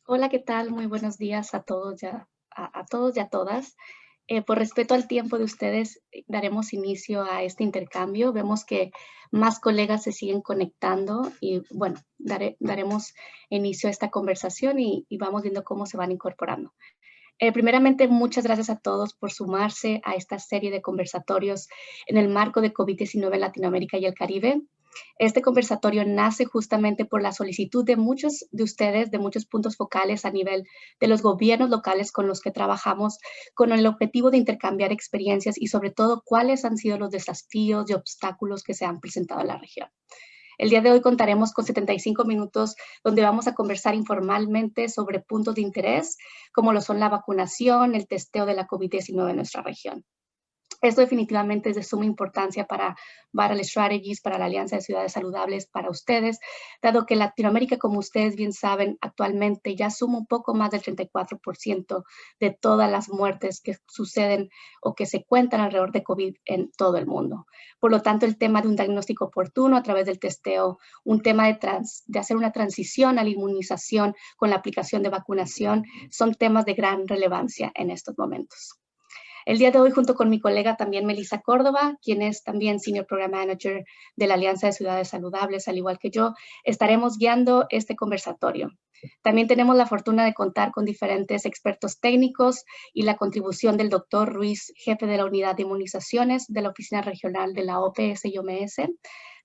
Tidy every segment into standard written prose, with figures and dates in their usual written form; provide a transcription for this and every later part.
Hola, ¿qué tal? Muy buenos días a todos a todos y a todas. Por respeto al tiempo de ustedes, daremos inicio a este intercambio. Vemos que más colegas se siguen conectando y, bueno, daremos inicio a esta conversación y vamos viendo cómo se van incorporando. Primeramente, muchas gracias a todos por sumarse a esta serie de conversatorios en el marco de COVID-19 en Latinoamérica y el Caribe. Este conversatorio nace justamente por la solicitud de muchos de ustedes, de muchos puntos focales a nivel de los gobiernos locales con los que trabajamos, con el objetivo de intercambiar experiencias y sobre todo cuáles han sido los desafíos y obstáculos que se han presentado en la región. El día de hoy contaremos con 75 minutos donde vamos a conversar informalmente sobre puntos de interés, como lo son la vacunación, el testeo de la COVID-19 en nuestra región. Esto definitivamente es de suma importancia para Vital Strategies, para la Alianza de Ciudades Saludables, para ustedes, dado que Latinoamérica, como ustedes bien saben, actualmente ya suma un poco más del 34% de todas las muertes que suceden o que se cuentan alrededor de COVID en todo el mundo. Por lo tanto, el tema de un diagnóstico oportuno a través del testeo, un tema de hacer una transición a la inmunización con la aplicación de vacunación, son temas de gran relevancia en estos momentos. El día de hoy, junto con mi colega también Melissa Córdoba, quien es también Senior Program Manager de la Alianza de Ciudades Saludables, al igual que yo, estaremos guiando este conversatorio. También tenemos la fortuna de contar con diferentes expertos técnicos y la contribución del doctor Ruiz, jefe de la Unidad de Inmunizaciones de la Oficina Regional de la OPS y OMS,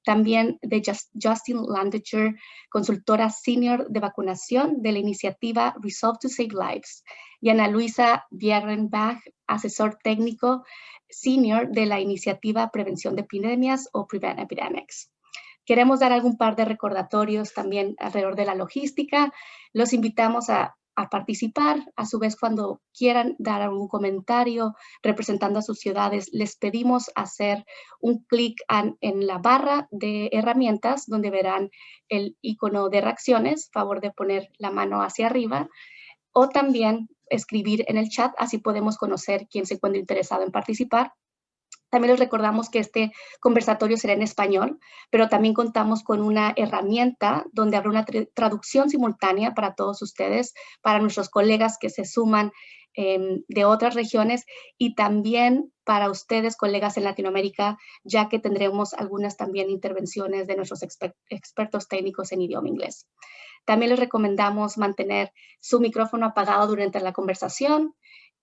también de Justin Landiger, consultora senior de vacunación de la iniciativa Resolve to Save Lives, y Ana Luisa Bierenbach, asesor técnico senior de la iniciativa Prevención de Epidemias o Prevent Epidemics. Queremos dar algún par de recordatorios también alrededor de la logística. Los invitamos a participar. A su vez, cuando quieran dar algún comentario representando a sus ciudades, les pedimos hacer un clic en la barra de herramientas donde verán el icono de reacciones, favor de poner la mano hacia arriba, o también escribir en el chat, así podemos conocer quién se encuentra interesado en participar. También les recordamos que este conversatorio será en español, pero también contamos con una herramienta donde habrá una traducción simultánea para todos ustedes, para nuestros colegas que se suman de otras regiones y también para ustedes, colegas en Latinoamérica, ya que tendremos algunas también intervenciones de nuestros expertos técnicos en idioma inglés. También les recomendamos mantener su micrófono apagado durante la conversación,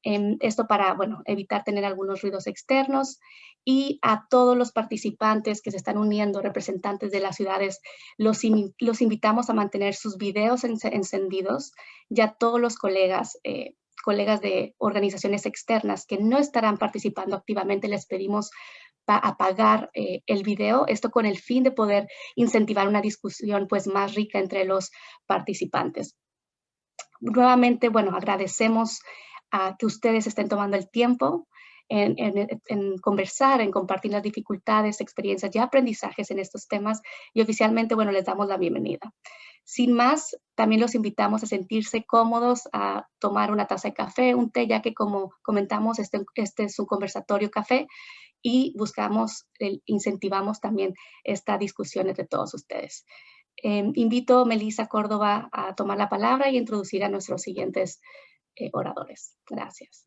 esto para, bueno, evitar tener algunos ruidos externos, y a todos los participantes que se están uniendo, representantes de las ciudades, los invitamos a mantener sus videos encendidos. Ya todos los colegas de organizaciones externas que no estarán participando activamente, les pedimos apagar el video, esto con el fin de poder incentivar una discusión pues más rica entre los participantes. Nuevamente, bueno, agradecemos a que ustedes estén tomando el tiempo en conversar, en compartir las dificultades, experiencias y aprendizajes en estos temas, y oficialmente, bueno, les damos la bienvenida. Sin más, también los invitamos a sentirse cómodos, a tomar una taza de café, un té, ya que como comentamos, este es un conversatorio café y incentivamos también esta discusión entre todos ustedes. Invito a Melissa Córdoba a tomar la palabra y introducir a nuestros siguientes oradores. Gracias.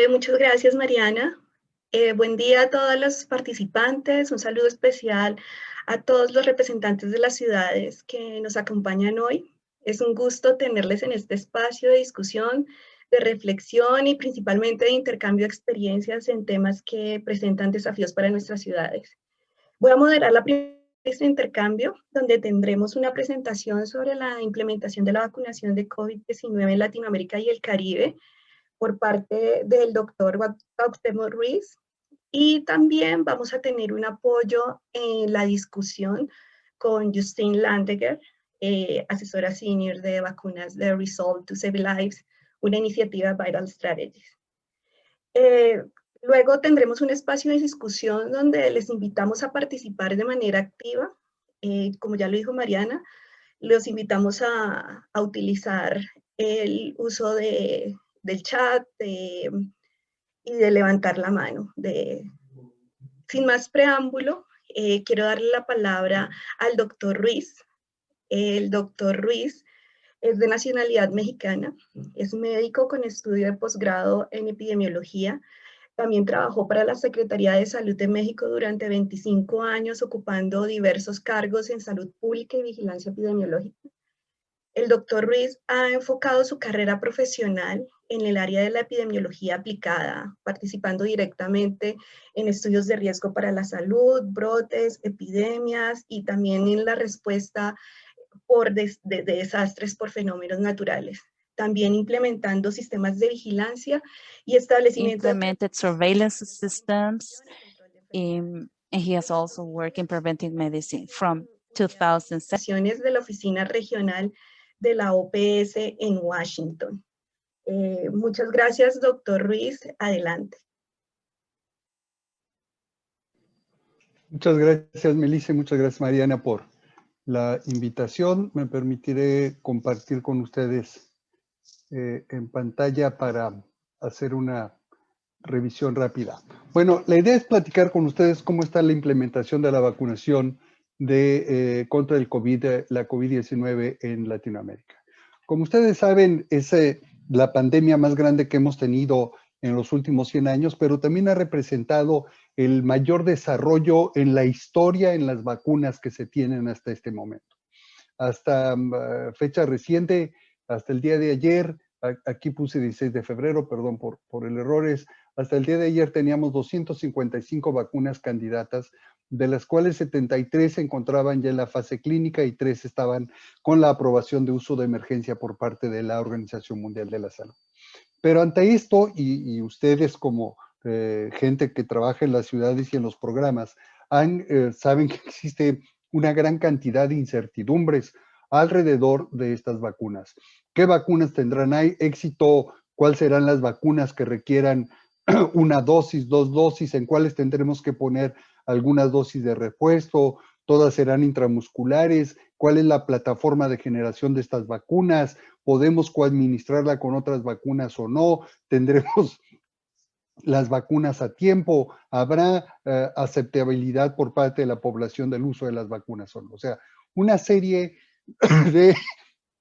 Muchas gracias, Mariana. Buen día a todos los participantes. Un saludo especial a todos los representantes de las ciudades que nos acompañan hoy. Es un gusto tenerles en este espacio de discusión, de reflexión y principalmente de intercambio de experiencias en temas que presentan desafíos para nuestras ciudades. Voy a moderar la primera este intercambio, donde tendremos una presentación sobre la implementación de la vacunación de COVID-19 en Latinoamérica y el Caribe, por parte del doctor Cuauhtémoc Ruiz, y también vamos a tener un apoyo en la discusión con Justine Landeger, asesora senior de vacunas de Resolve to Save Lives, una iniciativa Vital Strategies. Luego tendremos un espacio de discusión donde les invitamos a participar de manera activa. Como ya lo dijo Mariana, los invitamos a utilizar el uso del chat y de levantar la mano. Sin más preámbulo, quiero darle la palabra al doctor Ruiz. El doctor Ruiz es de nacionalidad mexicana, es médico con estudio de posgrado en epidemiología. También trabajó para la Secretaría de Salud de México durante 25 años, ocupando diversos cargos en salud pública y vigilancia epidemiológica. El doctor Ruiz ha enfocado su carrera profesional en el área de la epidemiología aplicada, participando directamente en estudios de riesgo para la salud, brotes, epidemias y también en la respuesta de desastres por fenómenos naturales. También implementando sistemas de vigilancia y establecimiento implemented surveillance systems, and he has also worked in preventive medicine from 2007. de la oficina regional de la OPS en Washington. Muchas gracias, doctor Ruiz. Adelante. Muchas gracias, Melissa, y muchas gracias, Mariana, por la invitación. Me permitiré compartir con ustedes en pantalla para hacer una revisión rápida. Bueno, la idea es platicar con ustedes cómo está la implementación de la vacunación contra el COVID, la COVID-19 en Latinoamérica. Como ustedes saben, es la pandemia más grande que hemos tenido en los últimos 100 años, pero también ha representado el mayor desarrollo en la historia en las vacunas que se tienen hasta este momento. Hasta fecha reciente, hasta el día de ayer, aquí puse 16 de febrero, perdón por el error, hasta el día de ayer teníamos 255 vacunas candidatas, de las cuales 73 se encontraban ya en la fase clínica y 3 estaban con la aprobación de uso de emergencia por parte de la Organización Mundial de la Salud. Pero ante esto, y ustedes como gente que trabaja en las ciudades y en los programas, saben que existe una gran cantidad de incertidumbres alrededor de estas vacunas. ¿Qué vacunas tendrán éxito? ¿Cuáles serán las vacunas que requieran una dosis, 2 dosis? ¿En cuáles tendremos que poner algunas dosis de repuesto? ¿Todas serán intramusculares? ¿Cuál es la plataforma de generación de estas vacunas? ¿Podemos coadministrarla con otras vacunas o no? ¿Tendremos las vacunas a tiempo? ¿Habrá aceptabilidad por parte de la población del uso de las vacunas o no? O sea, una serie de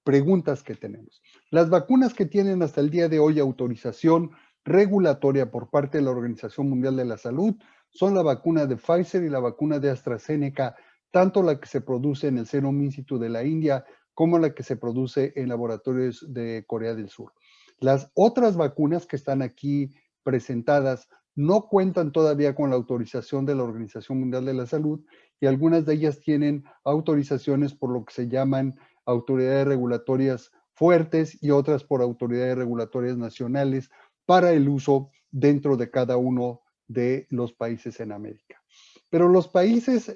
preguntas que tenemos. Las vacunas que tienen hasta el día de hoy autorización regulatoria por parte de la Organización Mundial de la Salud son la vacuna de Pfizer y la vacuna de AstraZeneca, tanto la que se produce en el Serum Institute de la India como la que se produce en laboratorios de Corea del Sur. Las otras vacunas que están aquí presentadas no cuentan todavía con la autorización de la Organización Mundial de la Salud y algunas de ellas tienen autorizaciones por lo que se llaman autoridades regulatorias fuertes y otras por autoridades regulatorias nacionales para el uso dentro de cada uno de los países en América. Pero los países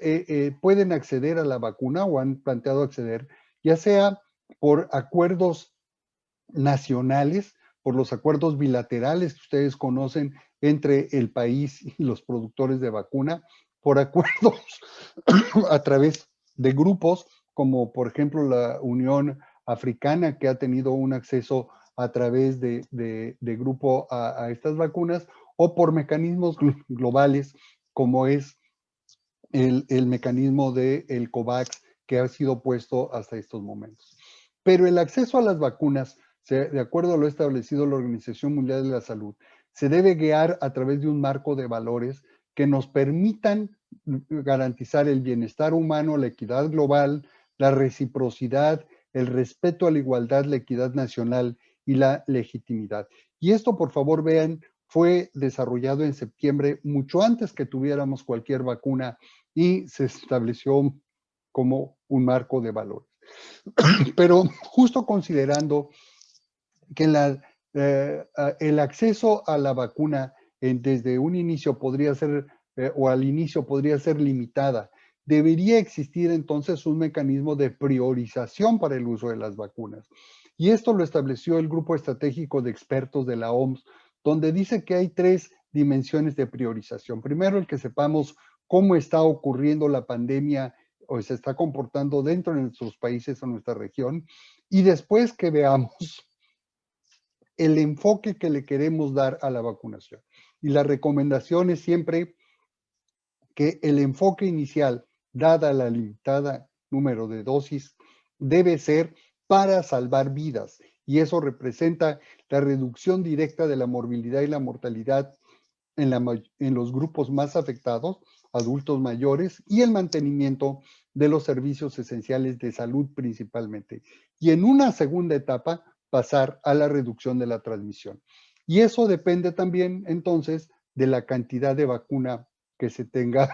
pueden acceder a la vacuna o han planteado acceder, ya sea por acuerdos nacionales, por los acuerdos bilaterales que ustedes conocen entre el país y los productores de vacuna, por acuerdos a través de grupos como por ejemplo la Unión Africana, que ha tenido un acceso a través de grupo a estas vacunas, o por mecanismos globales como es el mecanismo del COVAX que ha sido puesto hasta estos momentos. Pero el acceso a las vacunas, de acuerdo a lo establecido la Organización Mundial de la Salud, se debe guiar a través de un marco de valores que nos permitan garantizar el bienestar humano, la equidad global, la reciprocidad, el respeto a la igualdad, la equidad nacional y la legitimidad. Y esto, por favor, vean, fue desarrollado en septiembre, mucho antes que tuviéramos cualquier vacuna, y se estableció como un marco de valores. Pero justo considerando que el acceso a la vacuna desde un inicio podría ser, o al inicio podría ser limitada, debería existir entonces un mecanismo de priorización para el uso de las vacunas. Y esto lo estableció el Grupo Estratégico de Expertos de la OMS, donde dice que hay 3 dimensiones de priorización. Primero, el que sepamos cómo está ocurriendo la pandemia o se está comportando dentro de nuestros países o nuestra región, y después que veamos el enfoque que le queremos dar a la vacunación. Y la recomendación es siempre que el enfoque inicial, dada la limitada número de dosis debe ser para salvar vidas, y eso representa la reducción directa de la morbilidad y la mortalidad en los grupos más afectados, adultos mayores, y el mantenimiento de los servicios esenciales de salud principalmente. Y en una segunda etapa, pasar a la reducción de la transmisión. Y eso depende también, entonces, de la cantidad de vacuna que se tenga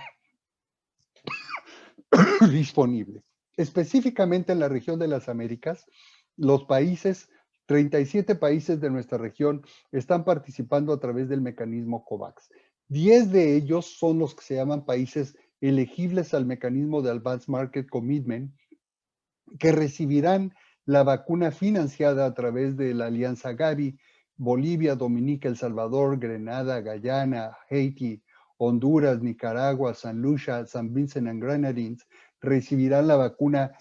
disponible. Específicamente en la región de las Américas, los países, 37 países de nuestra región están participando a través del mecanismo COVAX. 10 de ellos son los que se llaman países elegibles al mecanismo de Advanced Market Commitment, que recibirán la vacuna financiada a través de la Alianza Gavi, Bolivia, Dominica, El Salvador, Grenada, Guyana, Haití, Honduras, Nicaragua, San Lucia, San Vincent and Grenadines, recibirán la vacuna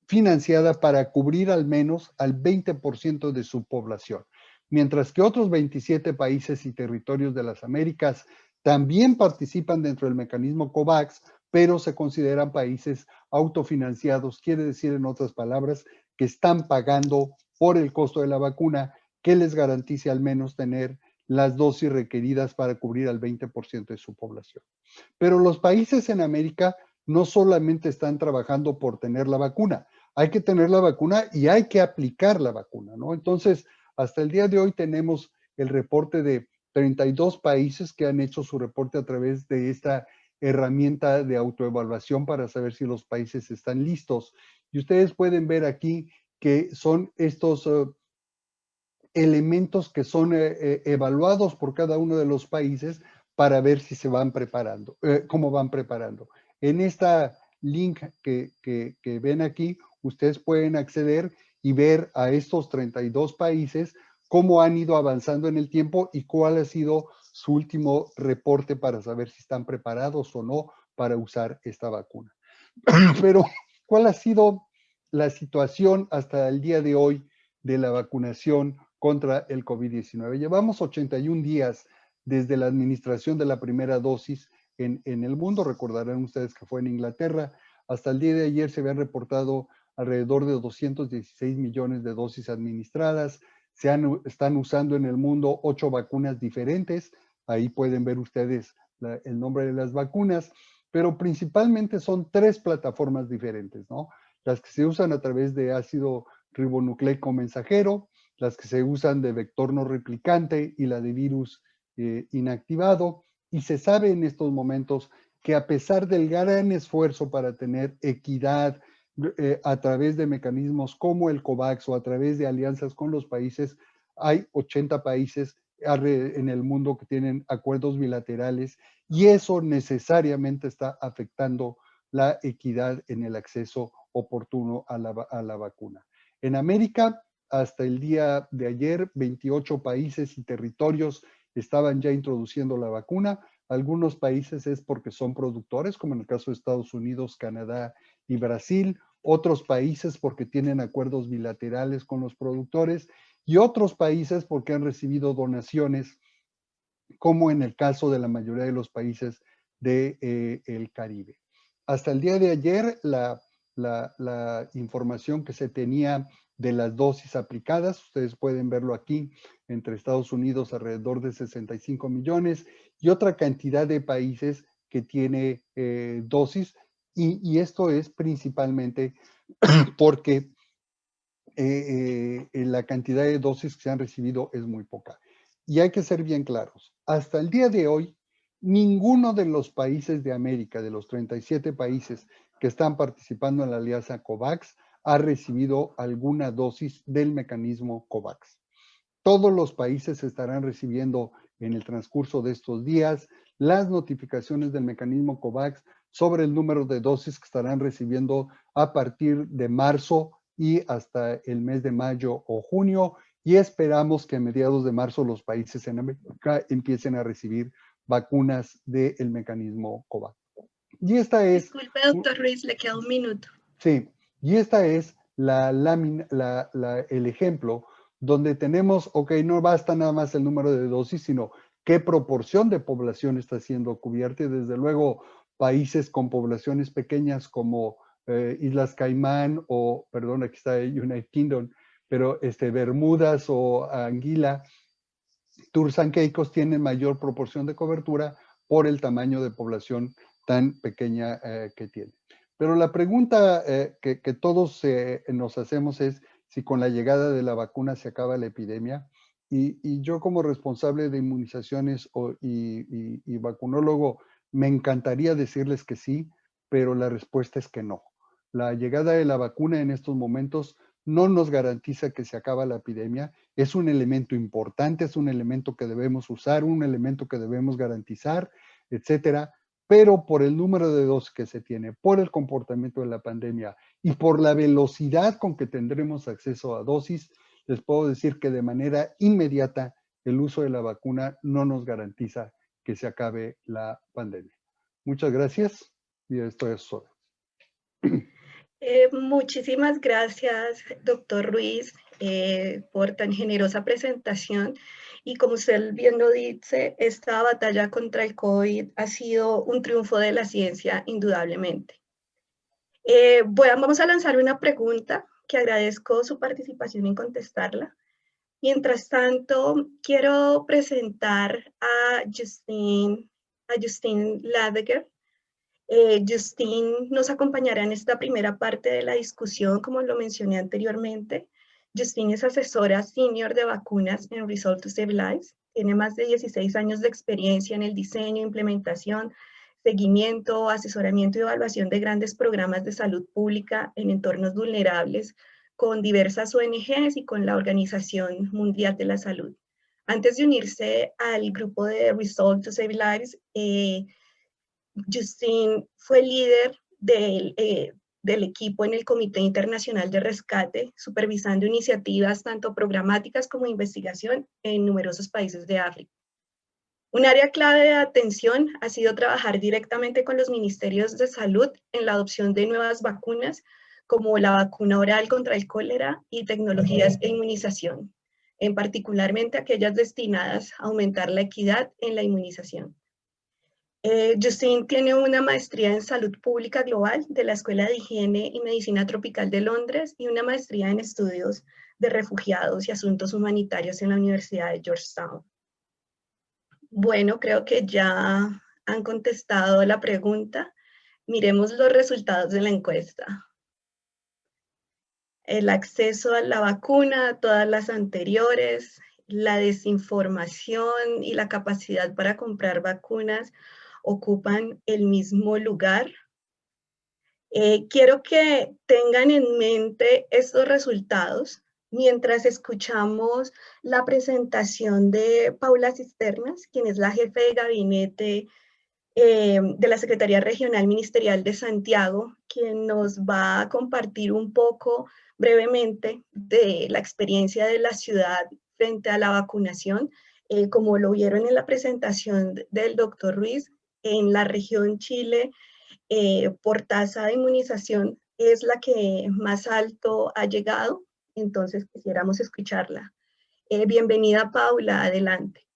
financiada para cubrir al menos al 20% de su población, mientras que otros 27 países y territorios de las Américas también participan dentro del mecanismo COVAX, pero se consideran países autofinanciados, quiere decir en otras palabras que están pagando por el costo de la vacuna que les garantice al menos tener las dosis requeridas para cubrir al 20% de su población. Pero los países en América no solamente están trabajando por tener la vacuna, hay que tener la vacuna y hay que aplicar la vacuna, ¿no? Entonces, hasta el día de hoy tenemos el reporte de 32 países que han hecho su reporte a través de esta herramienta de autoevaluación para saber si los países están listos. Y ustedes pueden ver aquí que son estos elementos que son evaluados por cada uno de los países para ver si se van preparando, cómo van preparando. En esta link que ven aquí, ustedes pueden acceder y ver a estos 32 países cómo han ido avanzando en el tiempo y cuál ha sido su último reporte para saber si están preparados o no para usar esta vacuna. Pero, ¿cuál ha sido la situación hasta el día de hoy de la vacunación contra el COVID-19? Llevamos 81 días desde la administración de la primera dosis en el mundo. Recordarán ustedes que fue en Inglaterra. Hasta el día de ayer se habían reportado alrededor de 216 millones de dosis administradas. Están usando en el mundo 8 vacunas diferentes. Ahí pueden ver ustedes el nombre de las vacunas, pero principalmente son 3 plataformas diferentes, ¿no? Las que se usan a través de ácido ribonucleico mensajero, las que se usan de vector no replicante y la de virus inactivado. Y se sabe en estos momentos que a pesar del gran esfuerzo para tener equidad a través de mecanismos como el COVAX o a través de alianzas con los países, hay 80 países en el mundo que tienen acuerdos bilaterales y eso necesariamente está afectando la equidad en el acceso oportuno a la vacuna. En América, hasta el día de ayer, 28 países y territorios estaban ya introduciendo la vacuna. Algunos países es porque son productores, como en el caso de Estados Unidos, Canadá y Brasil. Otros países porque tienen acuerdos bilaterales con los productores y otros países porque han recibido donaciones, como en el caso de la mayoría de los países del Caribe. Hasta el día de ayer, la información que se tenía de las dosis aplicadas, ustedes pueden verlo aquí, entre Estados Unidos alrededor de 65 millones y otra cantidad de países que tiene dosis, y esto es principalmente porque la cantidad de dosis que se han recibido es muy poca. Y hay que ser bien claros, hasta el día de hoy, ninguno de los países de América, de los 37 países que están participando en la alianza COVAX, ha recibido alguna dosis del mecanismo COVAX. Todos los países estarán recibiendo en el transcurso de estos días las notificaciones del mecanismo COVAX sobre el número de dosis que estarán recibiendo a partir de marzo y hasta el mes de mayo o junio, y esperamos que a mediados de marzo los países en América empiecen a recibir vacunas del mecanismo COVAX. Y esta es... Disculpe, doctor Ruiz, le queda un minuto. Sí, y esta es el ejemplo donde tenemos, ok, no basta nada más el número de dosis, sino qué proporción de población está siendo cubierta, y desde luego países con poblaciones pequeñas como Islas Caimán o, perdón, aquí está United Kingdom, pero Bermudas o Anguila, Turks and Caicos tienen mayor proporción de cobertura por el tamaño de población tan pequeña que tiene. Pero la pregunta que todos nos hacemos es si con la llegada de la vacuna se acaba la epidemia. Y yo como responsable de inmunizaciones y vacunólogo, me encantaría decirles que sí, pero la respuesta es que no. La llegada de la vacuna en estos momentos no nos garantiza que se acaba la epidemia. Es un elemento importante, es un elemento que debemos usar, un elemento que debemos garantizar, etcétera. Pero por el número de dosis que se tiene, por el comportamiento de la pandemia y por la velocidad con que tendremos acceso a dosis, les puedo decir que de manera inmediata el uso de la vacuna no nos garantiza que se acabe la pandemia. Muchas gracias y esto es todo. Muchísimas gracias, doctor Ruiz, por tan generosa presentación. Y como usted bien lo dice, esta batalla contra el COVID ha sido un triunfo de la ciencia, indudablemente. Vamos a lanzar una pregunta que agradezco su participación en contestarla. Mientras tanto, quiero presentar a Justine Ladeger. Justine nos acompañará en esta primera parte de la discusión, como lo mencioné anteriormente. Justine es asesora senior de vacunas en Resolve to Save Lives. Tiene más de 16 años de experiencia en el diseño, implementación, seguimiento, asesoramiento y evaluación de grandes programas de salud pública en entornos vulnerables con diversas ONGs y con la Organización Mundial de la Salud. Antes de unirse al grupo de Resolve to Save Lives, Justine fue líder del equipo en el Comité Internacional de Rescate, supervisando iniciativas tanto programáticas como investigación en numerosos países de África. Un área clave de atención ha sido trabajar directamente con los ministerios de salud en la adopción de nuevas vacunas, como la vacuna oral contra el cólera y tecnologías de inmunización, en particularmente aquellas destinadas a aumentar la equidad en la inmunización. Justine tiene una maestría en Salud Pública Global de la Escuela de Higiene y Medicina Tropical de Londres y una maestría en Estudios de Refugiados y Asuntos Humanitarios en la Universidad de Georgetown. Bueno, creo que ya han contestado la pregunta. Miremos los resultados de la encuesta. El acceso a la vacuna, todas las anteriores, la desinformación y la capacidad para comprar vacunas ocupan el mismo lugar. Quiero que tengan en mente estos resultados mientras escuchamos la presentación de Paula Cisternas, quien es la jefe de gabinete de la Secretaría Regional Ministerial de Santiago, quien nos va a compartir un poco brevemente de la experiencia de la ciudad frente a la vacunación. Como lo vieron en la presentación del doctor Ruiz, en la región Chile, por tasa de inmunización es la que más alto ha llegado, entonces quisiéramos escucharla. Bienvenida, Paula, adelante.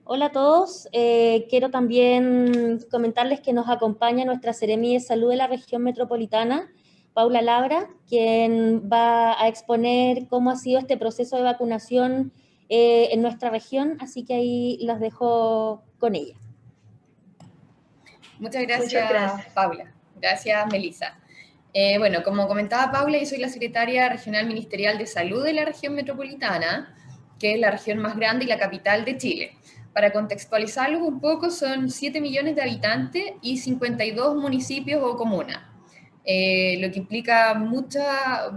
Hola a todos, quiero también comentarles que nos acompaña nuestra Seremi de Salud de la región metropolitana, Paula Labra, quien va a exponer cómo ha sido este proceso de vacunación en nuestra región, así que ahí los dejo con ella. Muchas gracias, Paula. Gracias, Melissa. Bueno, como comentaba Paula, yo soy la secretaria regional ministerial de salud de la región metropolitana, que es la región más grande y la capital de Chile. Para contextualizarlos un poco, son 7 millones de habitantes y 52 municipios o comunas, lo que implica mucha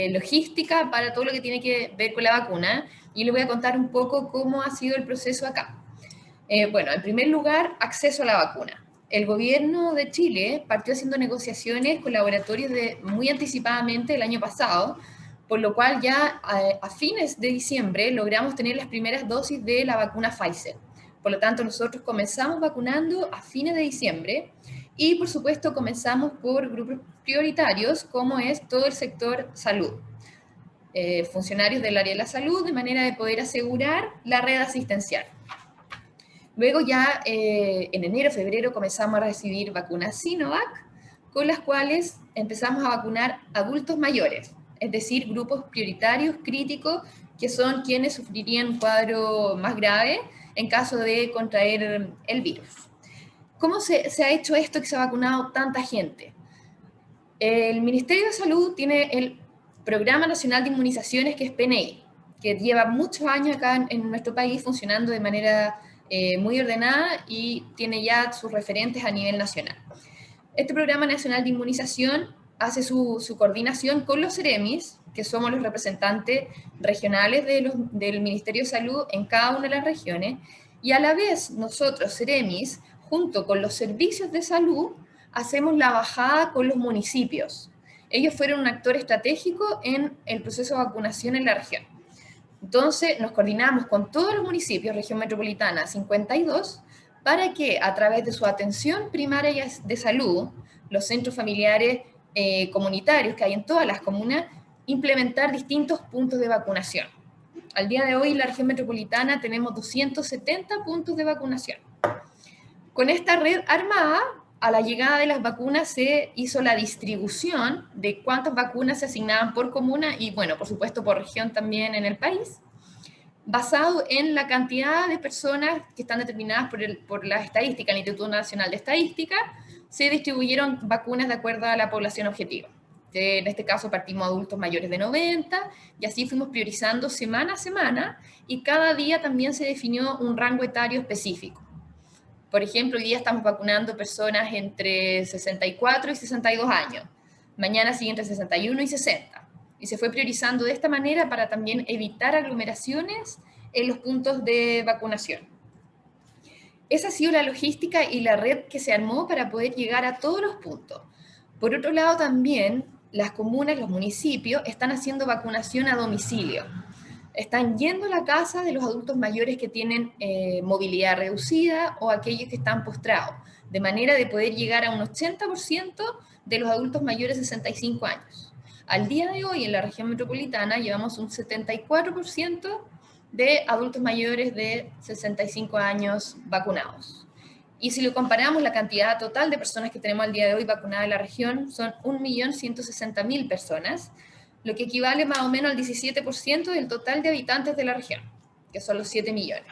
logística para todo lo que tiene que ver con la vacuna, y les voy a contar un poco cómo ha sido el proceso acá. Bueno, en primer lugar, acceso a la vacuna. El gobierno de Chile partió haciendo negociaciones con laboratorios muy anticipadamente el año pasado, por lo cual ya a fines de diciembre logramos tener las primeras dosis de la vacuna Pfizer. Por lo tanto, nosotros comenzamos vacunando a fines de diciembre y, por supuesto, comenzamos por grupos prioritarios, como es todo el sector salud. Funcionarios del área de la salud, de manera de poder asegurar la red asistencial. Luego ya en enero, febrero comenzamos a recibir vacunas Sinovac, con las cuales empezamos a vacunar adultos mayores, es decir, grupos prioritarios críticos que son quienes sufrirían un cuadro más grave en caso de contraer el virus. ¿Cómo se ha hecho esto que se ha vacunado tanta gente? El Ministerio de Salud tiene el Programa Nacional de Inmunizaciones, que es PNI, que lleva muchos años acá en nuestro país funcionando de manera muy ordenada y tiene ya sus referentes a nivel nacional. Este Programa Nacional de Inmunización hace su coordinación con los CEREMIS, que somos los representantes regionales del Ministerio de Salud en cada una de las regiones, y a la vez nosotros, CEREMIS, junto con los servicios de salud, hacemos la bajada con los municipios. Ellos fueron un actor estratégico en el proceso de vacunación en la región. Entonces nos coordinamos con todos los municipios, región metropolitana 52, para que a través de su atención primaria de salud, los centros familiares comunitarios que hay en todas las comunas, implementar distintos puntos de vacunación. Al día de hoy en la región metropolitana tenemos 270 puntos de vacunación. Con esta red armada, a la llegada de las vacunas se hizo la distribución de cuántas vacunas se asignaban por comuna y, bueno, por supuesto, por región también en el país, basado en la cantidad de personas que están determinadas por la estadística, el Instituto Nacional de Estadística, se distribuyeron vacunas de acuerdo a la población objetivo. En este caso partimos adultos mayores de 90 y así fuimos priorizando semana a semana y cada día también se definió un rango etario específico. Por ejemplo, hoy día estamos vacunando personas entre 64 y 62 años. Mañana sigue entre 61 y 60. Y se fue priorizando de esta manera para también evitar aglomeraciones en los puntos de vacunación. Esa ha sido la logística y la red que se armó para poder llegar a todos los puntos. Por otro lado, también las comunas, los municipios, están haciendo vacunación a domicilio. Están yendo a la casa de los adultos mayores que tienen movilidad reducida o aquellos que están postrados, de manera de poder llegar a un 80% de los adultos mayores de 65 años. Al día de hoy en la región metropolitana llevamos un 74% de adultos mayores de 65 años vacunados. Y si lo comparamos, la cantidad total de personas que tenemos al día de hoy vacunadas en la región son 1.160.000 personas, lo que equivale más o menos al 17% del total de habitantes de la región, que son los 7 millones.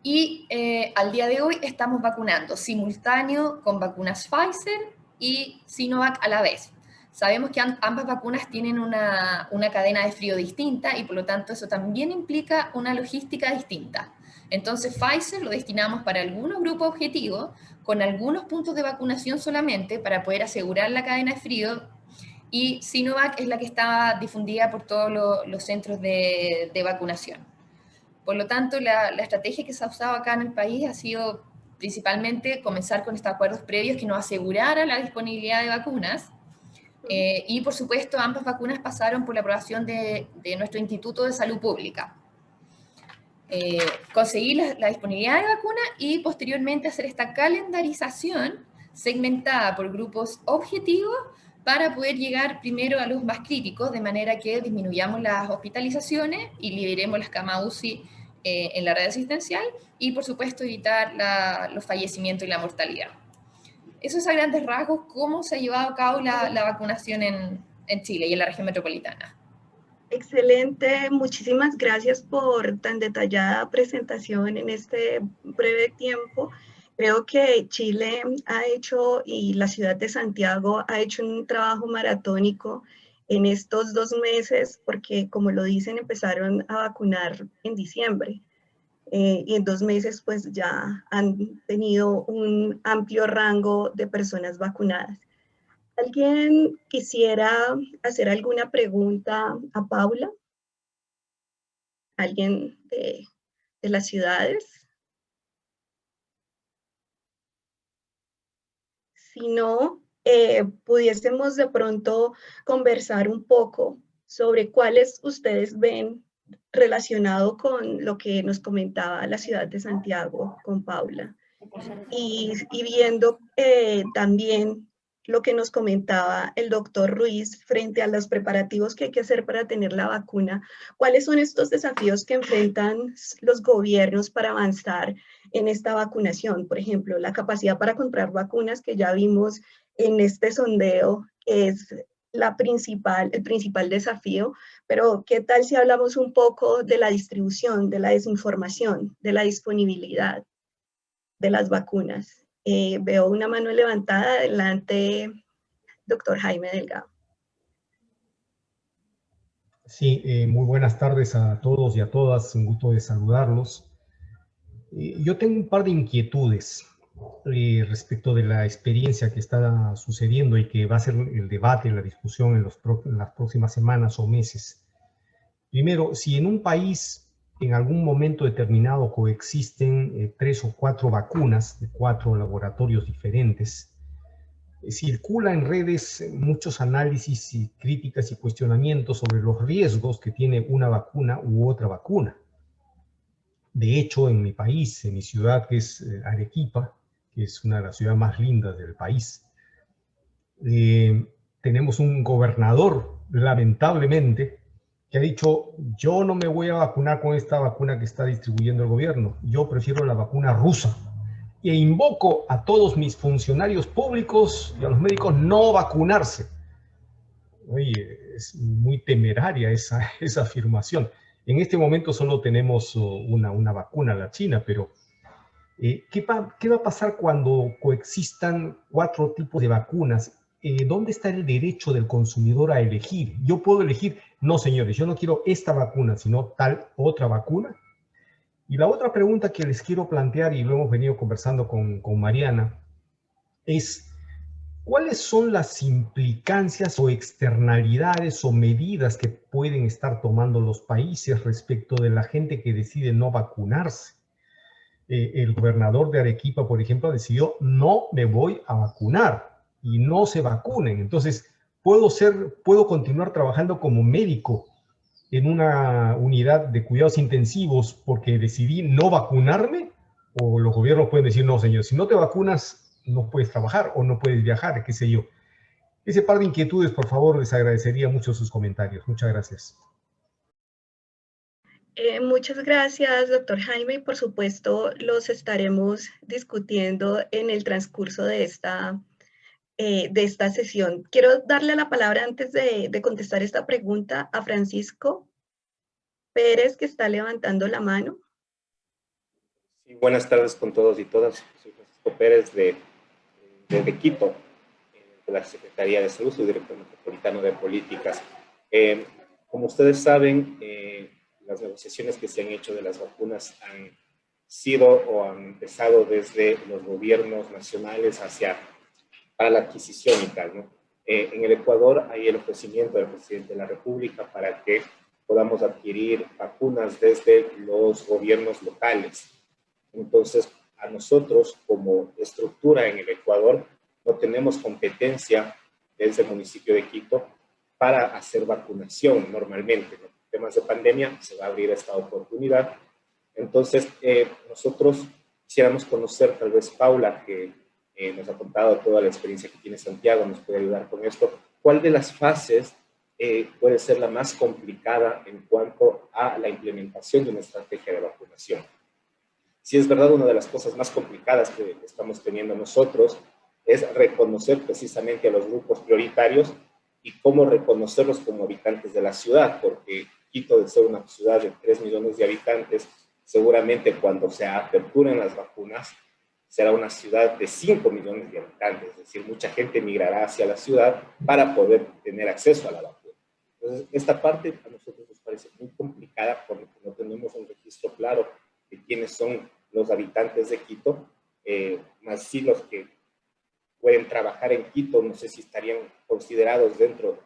Y al día de hoy estamos vacunando simultáneo con vacunas Pfizer y Sinovac a la vez. Sabemos que ambas vacunas tienen una cadena de frío distinta y por lo tanto eso también implica una logística distinta. Entonces Pfizer lo destinamos para algunos grupos objetivos, con algunos puntos de vacunación solamente para poder asegurar la cadena de frío, y Sinovac es la que está difundida por todos los centros de vacunación. Por lo tanto, la estrategia que se ha usado acá en el país ha sido principalmente comenzar con estos acuerdos previos que nos aseguraran la disponibilidad de vacunas. Y por supuesto, ambas vacunas pasaron por la aprobación de nuestro Instituto de Salud Pública. Conseguir la disponibilidad de vacuna y posteriormente hacer esta calendarización segmentada por grupos objetivos para poder llegar primero a los más críticos, de manera que disminuyamos las hospitalizaciones y liberemos las camas UCI en la red asistencial y, por supuesto, evitar los fallecimientos y la mortalidad. Eso es a grandes rasgos cómo se ha llevado a cabo la vacunación en Chile y en la región metropolitana. Excelente, muchísimas gracias por tan detallada presentación en este breve tiempo. Creo que Chile ha hecho y la ciudad de Santiago ha hecho un trabajo maratónico en estos 2 meses porque, como lo dicen, empezaron a vacunar en diciembre. Y en 2 meses pues ya han tenido un amplio rango de personas vacunadas. ¿Alguien quisiera hacer alguna pregunta a Paula? ¿Alguien de las ciudades? Si no, pudiésemos de pronto conversar un poco sobre cuáles ustedes ven relacionado con lo que nos comentaba la ciudad de Santiago con Paula. Y viendo también lo que nos comentaba el doctor Ruiz frente a los preparativos que hay que hacer para tener la vacuna, ¿cuáles son estos desafíos que enfrentan los gobiernos para avanzar en esta vacunación? Por ejemplo, la capacidad para comprar vacunas, que ya vimos en este sondeo, que es el principal desafío, pero ¿qué tal si hablamos un poco de la distribución, de la desinformación, de la disponibilidad de las vacunas? Veo una mano levantada. Adelante, doctor Jaime Delgado. Sí, muy buenas tardes a todos y a todas, un gusto de saludarlos. Yo tengo un par de inquietudes respecto de la experiencia que está sucediendo y que va a ser el debate, la discusión en las próximas semanas o meses. Primero, si en un país en algún momento determinado coexisten 3 o 4 vacunas de 4 laboratorios diferentes, circula en redes muchos análisis y críticas y cuestionamientos sobre los riesgos que tiene una vacuna u otra vacuna. De hecho, en mi país, en mi ciudad, que es Arequipa, que es una de las ciudades más lindas del país, tenemos un gobernador, lamentablemente, que ha dicho: yo no me voy a vacunar con esta vacuna que está distribuyendo el gobierno, yo prefiero la vacuna rusa. E invoco a todos mis funcionarios públicos y a los médicos no vacunarse. Oye, es muy temeraria esa afirmación. En este momento solo tenemos una vacuna, la china, pero ¿qué va a pasar cuando coexistan 4 tipos de vacunas? ¿Dónde está el derecho del consumidor a elegir? Yo puedo elegir, no señores, yo no quiero esta vacuna, sino tal otra vacuna. Y la otra pregunta que les quiero plantear, y lo hemos venido conversando con Mariana, es: ¿cuáles son las implicancias o externalidades o medidas que pueden estar tomando los países respecto de la gente que decide no vacunarse? El gobernador de Arequipa, por ejemplo, decidió: no me voy a vacunar, y no se vacunen. Entonces, puedo continuar trabajando como médico en una unidad de cuidados intensivos porque decidí no vacunarme, o los gobiernos pueden decir: no, señor, si no te vacunas no puedes trabajar o no puedes viajar, qué sé yo. Ese par de inquietudes, por favor, les agradecería mucho sus comentarios. Muchas gracias. Muchas gracias, doctor Jaime, y por supuesto los estaremos discutiendo en el transcurso de esta sesión. Quiero darle la palabra, antes de contestar esta pregunta, a Francisco Pérez, que está levantando la mano. Sí, buenas tardes con todos y todas. Soy Francisco Pérez de Quito, de la Secretaría de Salud, soy director metropolitano de políticas. Como ustedes saben, las negociaciones que se han hecho de las vacunas han sido o han empezado desde los gobiernos nacionales para la adquisición y tal, ¿no? En el Ecuador hay el ofrecimiento del presidente de la República para que podamos adquirir vacunas desde los gobiernos locales. Entonces, a nosotros como estructura en el Ecuador no tenemos competencia desde el municipio de Quito para hacer vacunación normalmente, ¿no? En temas de pandemia se va a abrir esta oportunidad. Entonces, nosotros quisiéramos conocer, tal vez Paula, que nos ha contado toda la experiencia que tiene Santiago, nos puede ayudar con esto. ¿Cuál de las fases puede ser la más complicada en cuanto a la implementación de una estrategia de vacunación? Si es verdad, una de las cosas más complicadas que estamos teniendo nosotros es reconocer precisamente a los grupos prioritarios y cómo reconocerlos como habitantes de la ciudad, porque Quito, de ser una ciudad de 3 millones de habitantes, seguramente cuando se aperturen las vacunas, será una ciudad de 5 millones de habitantes, es decir, mucha gente migrará hacia la ciudad para poder tener acceso a la vacuna. Entonces, esta parte a nosotros nos parece muy complicada porque no tenemos un registro claro de quiénes son los habitantes de Quito, más sí los que pueden trabajar en Quito, no sé si estarían considerados dentro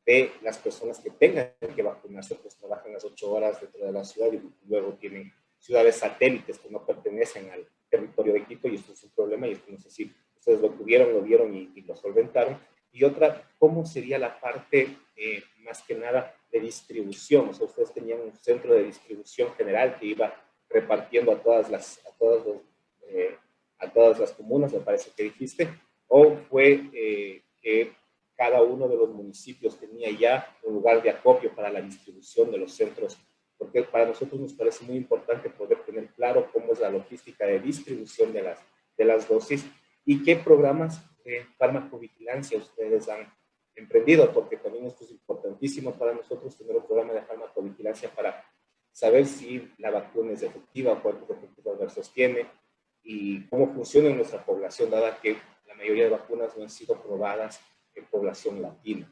de las personas que tengan que vacunarse, pues trabajan las 8 horas dentro de la ciudad y luego tienen ciudades satélites que no pertenecen al territorio de Quito, y esto es un problema, y esto no sé si ustedes lo vieron y lo solventaron. Y otra, ¿cómo sería la parte más que nada de distribución? O sea, ustedes tenían un centro de distribución general que iba repartiendo a todas las comunas, me parece que dijiste, o fue que cada uno de los municipios tenía ya un lugar de acopio para la distribución de los centros, porque para nosotros nos parece muy importante poder tener claro cómo es la logística de distribución de las dosis y qué programas farmacovigilancia ustedes han emprendido, porque también esto es importantísimo para nosotros, tener un programa de farmacovigilancia para saber si la vacuna es efectiva, cuántos efectos adversos tiene y cómo funciona en nuestra población, dada que la mayoría de vacunas no han sido probadas en población latina.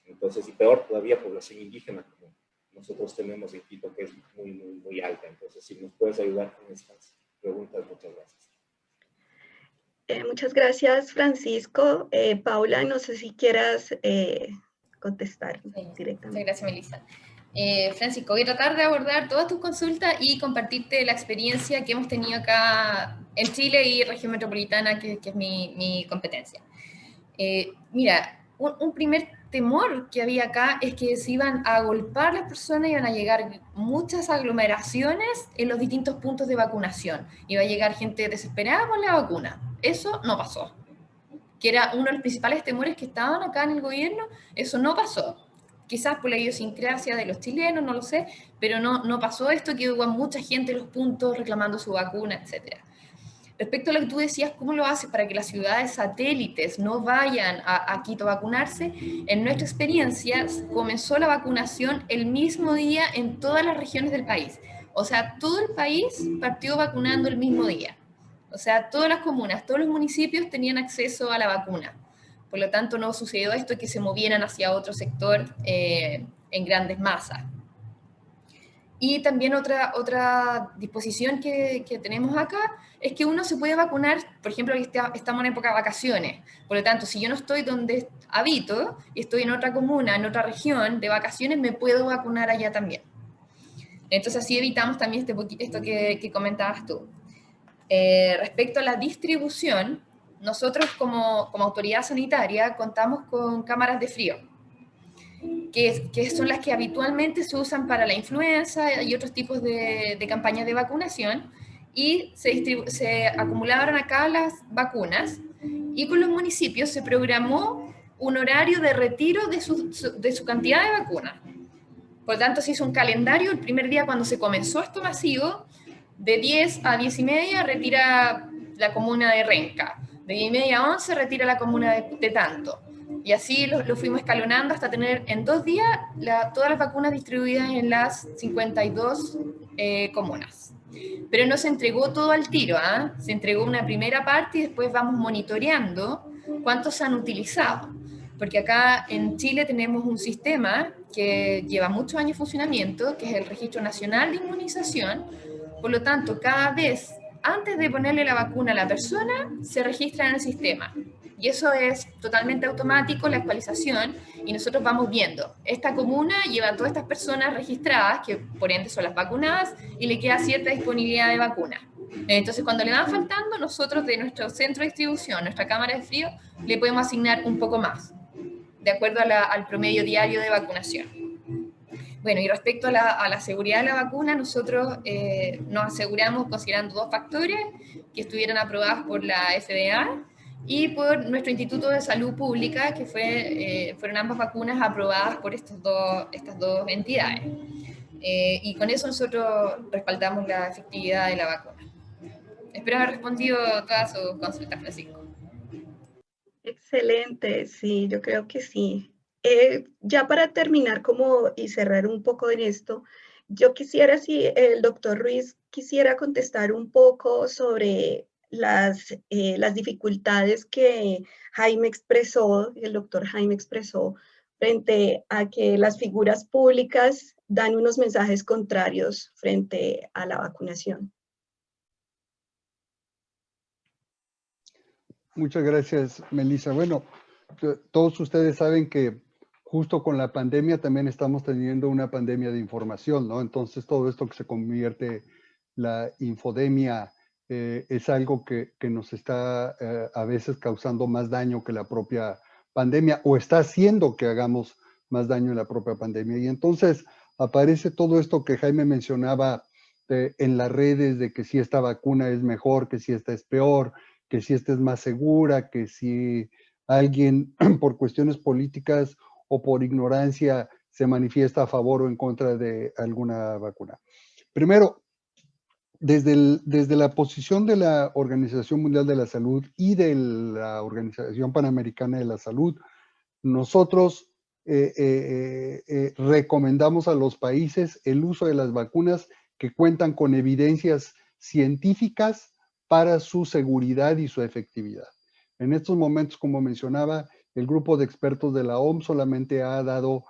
Entonces, y peor todavía, población indígena, como nosotros tenemos en Quito, que es muy alta. Entonces, si nos puedes ayudar con estas preguntas, muchas gracias. Muchas gracias, Francisco. Paula, no sé si quieras contestar directamente. Muchas gracias, Melissa. Francisco, voy a tratar de abordar todas tus consultas y compartirte la experiencia que hemos tenido acá en Chile y región metropolitana, que es mi competencia. Mira, un primer temor que había acá es que se iban a agolpar las personas, iban a llegar muchas aglomeraciones en los distintos puntos de vacunación. Iba a llegar gente desesperada por la vacuna. Eso no pasó. Que era uno de los principales temores que estaban acá en el gobierno, eso no pasó. Quizás por la idiosincrasia de los chilenos, no lo sé, pero no pasó esto, que hubo mucha gente en los puntos reclamando su vacuna, etc. Respecto a lo que tú decías, ¿cómo lo haces para que las ciudades satélites no vayan a Quito a vacunarse? En nuestra experiencia, comenzó la vacunación el mismo día en todas las regiones del país. O sea, todo el país partió vacunando el mismo día. O sea, todas las comunas, todos los municipios tenían acceso a la vacuna. Por lo tanto, no sucedió esto que se movieran hacia otro sector en grandes masas. Y también otra disposición que tenemos acá es que uno se puede vacunar, por ejemplo, estamos en época de vacaciones. Por lo tanto, si yo no estoy donde habito y estoy en otra comuna, en otra región de vacaciones, me puedo vacunar allá también. Entonces, así evitamos también esto que comentabas tú. Respecto a la distribución, nosotros como autoridad sanitaria contamos con cámaras de frío, que son las que habitualmente se usan para la influenza y otros tipos de campañas de vacunación, y se acumularon acá las vacunas, y con los municipios se programó un horario de retiro de su cantidad de vacunas. Por lo tanto, se hizo un calendario. El primer día, cuando se comenzó esto masivo, de 10 a 10 y media retira la comuna de Renca, de 10 y media a 11 retira la comuna de tanto. Y así lo fuimos escalonando hasta tener en 2 días todas las vacunas distribuidas en las 52 comunas. Pero no se entregó todo al tiro, ¿eh? Se entregó una primera parte y después vamos monitoreando cuántos se han utilizado. Porque acá en Chile tenemos un sistema que lleva muchos años de funcionamiento, que es el Registro Nacional de Inmunización. Por lo tanto, cada vez antes de ponerle la vacuna a la persona, se registra en el sistema. Y eso es totalmente automático, la actualización, y nosotros vamos viendo. Esta comuna lleva a todas estas personas registradas, que por ende son las vacunadas, y le queda cierta disponibilidad de vacuna. Entonces, cuando le van faltando, nosotros de nuestro centro de distribución, nuestra cámara de frío, le podemos asignar un poco más, de acuerdo al promedio diario de vacunación. Bueno, y respecto a la seguridad de la vacuna, nosotros nos aseguramos considerando 2 factores que estuvieran aprobados por la FDA y por nuestro Instituto de Salud Pública, que fueron ambas vacunas aprobadas por estas dos entidades. Y con eso nosotros respaldamos la efectividad de la vacuna. Espero haber respondido todas sus consultas, Francisco. Excelente, sí, yo creo que sí. Ya para terminar y cerrar un poco en esto, yo quisiera, si el doctor Ruiz quisiera contestar un poco sobre las dificultades que el doctor Jaime expresó frente a que las figuras públicas dan unos mensajes contrarios frente a la vacunación. Muchas gracias, Melissa. Bueno, todos ustedes saben que justo con la pandemia también estamos teniendo una pandemia de información, ¿no? Entonces todo esto que se convierte la infodemia es algo que nos está a veces causando más daño que la propia pandemia, o está haciendo que hagamos más daño en la propia pandemia. Y entonces aparece todo esto que Jaime mencionaba en las redes, de que si esta vacuna es mejor, que si esta es peor, que si esta es más segura, que si alguien por cuestiones políticas o por ignorancia se manifiesta a favor o en contra de alguna vacuna. Primero, desde la posición de la Organización Mundial de la Salud y de la Organización Panamericana de la Salud, nosotros recomendamos a los países el uso de las vacunas que cuentan con evidencias científicas para su seguridad y su efectividad. En estos momentos, como mencionaba, el grupo de expertos de la OMS solamente ha dado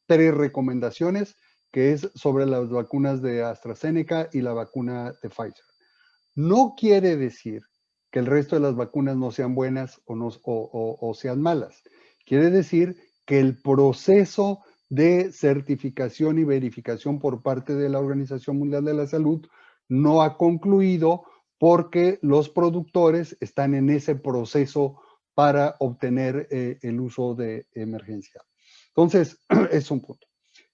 3 recomendaciones, que es sobre las vacunas de AstraZeneca y la vacuna de Pfizer. No quiere decir que el resto de las vacunas no sean buenas o sean malas. Quiere decir que el proceso de certificación y verificación por parte de la Organización Mundial de la Salud no ha concluido porque los productores están en ese proceso para obtener el uso de emergencia. Entonces, es un punto.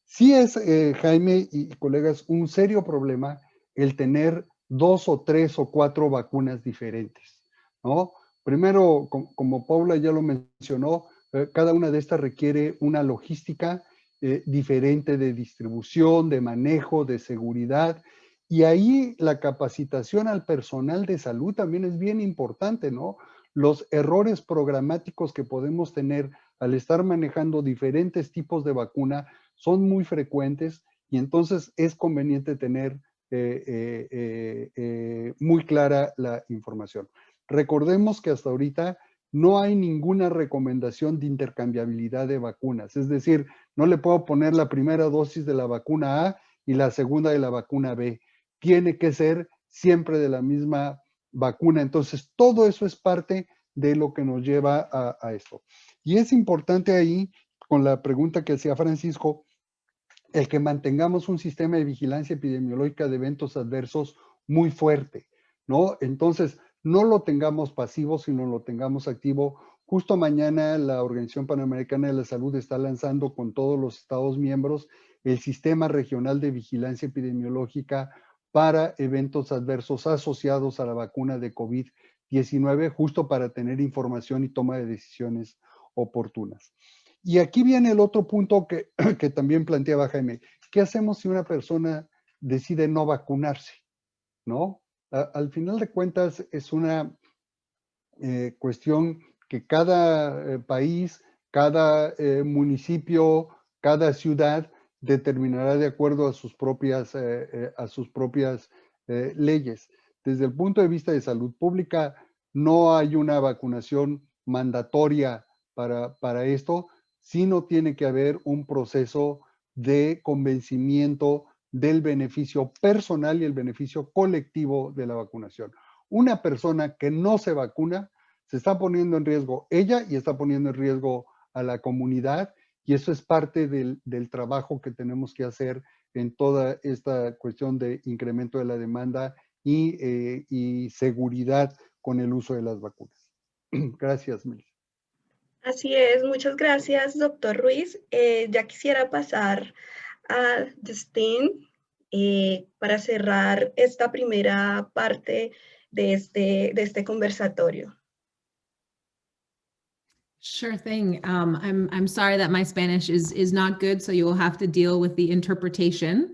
Sí es, Jaime y colegas, un serio problema el tener 2 o 3 o 4 vacunas diferentes, ¿no? Primero, como Paula ya lo mencionó, cada una de estas requiere una logística diferente de distribución, de manejo, de seguridad, y ahí la capacitación al personal de salud también es bien importante, ¿no? Los errores programáticos que podemos tener al estar manejando diferentes tipos de vacuna son muy frecuentes y entonces es conveniente tener muy clara la información. Recordemos que hasta ahorita no hay ninguna recomendación de intercambiabilidad de vacunas, es decir, no le puedo poner la primera dosis de la vacuna A y la segunda de la vacuna B. Tiene que ser siempre de la misma vacuna. Entonces, todo eso es parte de lo que nos lleva a esto. Y es importante ahí, con la pregunta que hacía Francisco, el que mantengamos un sistema de vigilancia epidemiológica de eventos adversos muy fuerte, ¿no? Entonces, no lo tengamos pasivo, sino lo tengamos activo. Justo mañana la Organización Panamericana de la Salud está lanzando con todos los Estados miembros el Sistema Regional de Vigilancia Epidemiológica para eventos adversos asociados a la vacuna de COVID-19, justo para tener información y toma de decisiones oportunas. Y aquí viene el otro punto que también planteaba Jaime. ¿Qué hacemos si una persona decide no vacunarse? ¿No? Al final de cuentas es una cuestión que cada país, cada municipio, cada ciudad determinará de acuerdo a sus propias leyes. Desde el punto de vista de salud pública, no hay una vacunación mandatoria para esto, sino tiene que haber un proceso de convencimiento del beneficio personal y el beneficio colectivo de la vacunación. Una persona que no se vacuna se está poniendo en riesgo ella y está poniendo en riesgo a la comunidad, y eso es parte del trabajo que tenemos que hacer en toda esta cuestión de incremento de la demanda y seguridad con el uso de las vacunas. Gracias, Melissa. Así es, muchas gracias, doctor Ruiz. Ya quisiera pasar a Justine para cerrar esta primera parte de este conversatorio. Sure thing. I'm sorry that my Spanish is not good, so you will have to deal with the interpretation.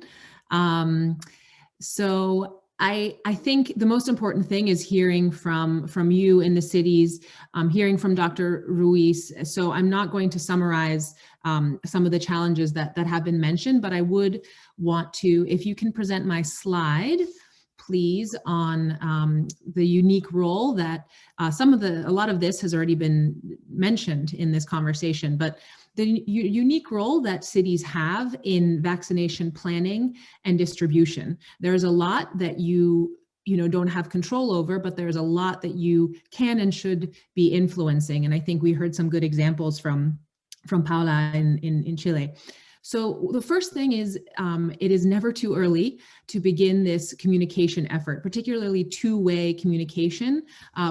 So I think the most important thing is hearing from you in the cities, hearing from Dr. Ruiz. So I'm not going to summarize some of the challenges that have been mentioned, but I would want to, if you can present my slide, please, on the unique role that a lot of this has already been mentioned in this conversation, but the unique role that cities have in vaccination planning and distribution. There's a lot that you don't have control over, but there's a lot that you can and should be influencing. And I think we heard some good examples from Paula in Chile. So the first thing is, it is never too early to begin this communication effort, particularly two-way communication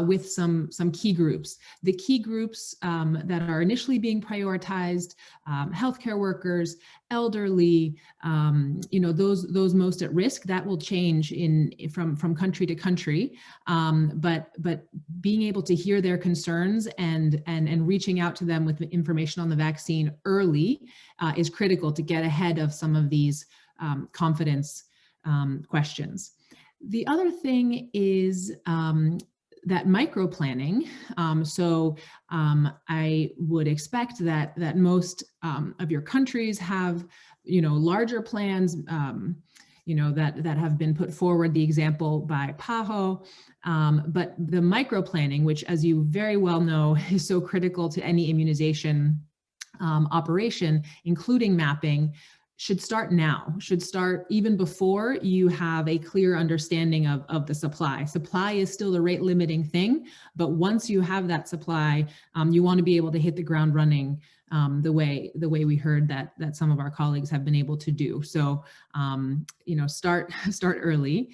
with some key groups. The key groups that are initially being prioritized, healthcare workers, elderly, those most at risk. That will change from country to country, but being able to hear their concerns and reaching out to them with information on the vaccine early is critical to get ahead of some of these confidence questions. The other thing is that micro-planning. I would expect that most of your countries have, larger plans, that have been put forward, the example by PAHO, but the micro-planning, which as you very well know, is so critical to any immunization operation, including mapping, should start now, should start even before you have a clear understanding of the supply. Supply is still the rate limiting thing, but once you have that supply, you want to be able to hit the ground running the way we heard that some of our colleagues have been able to do. So, start early.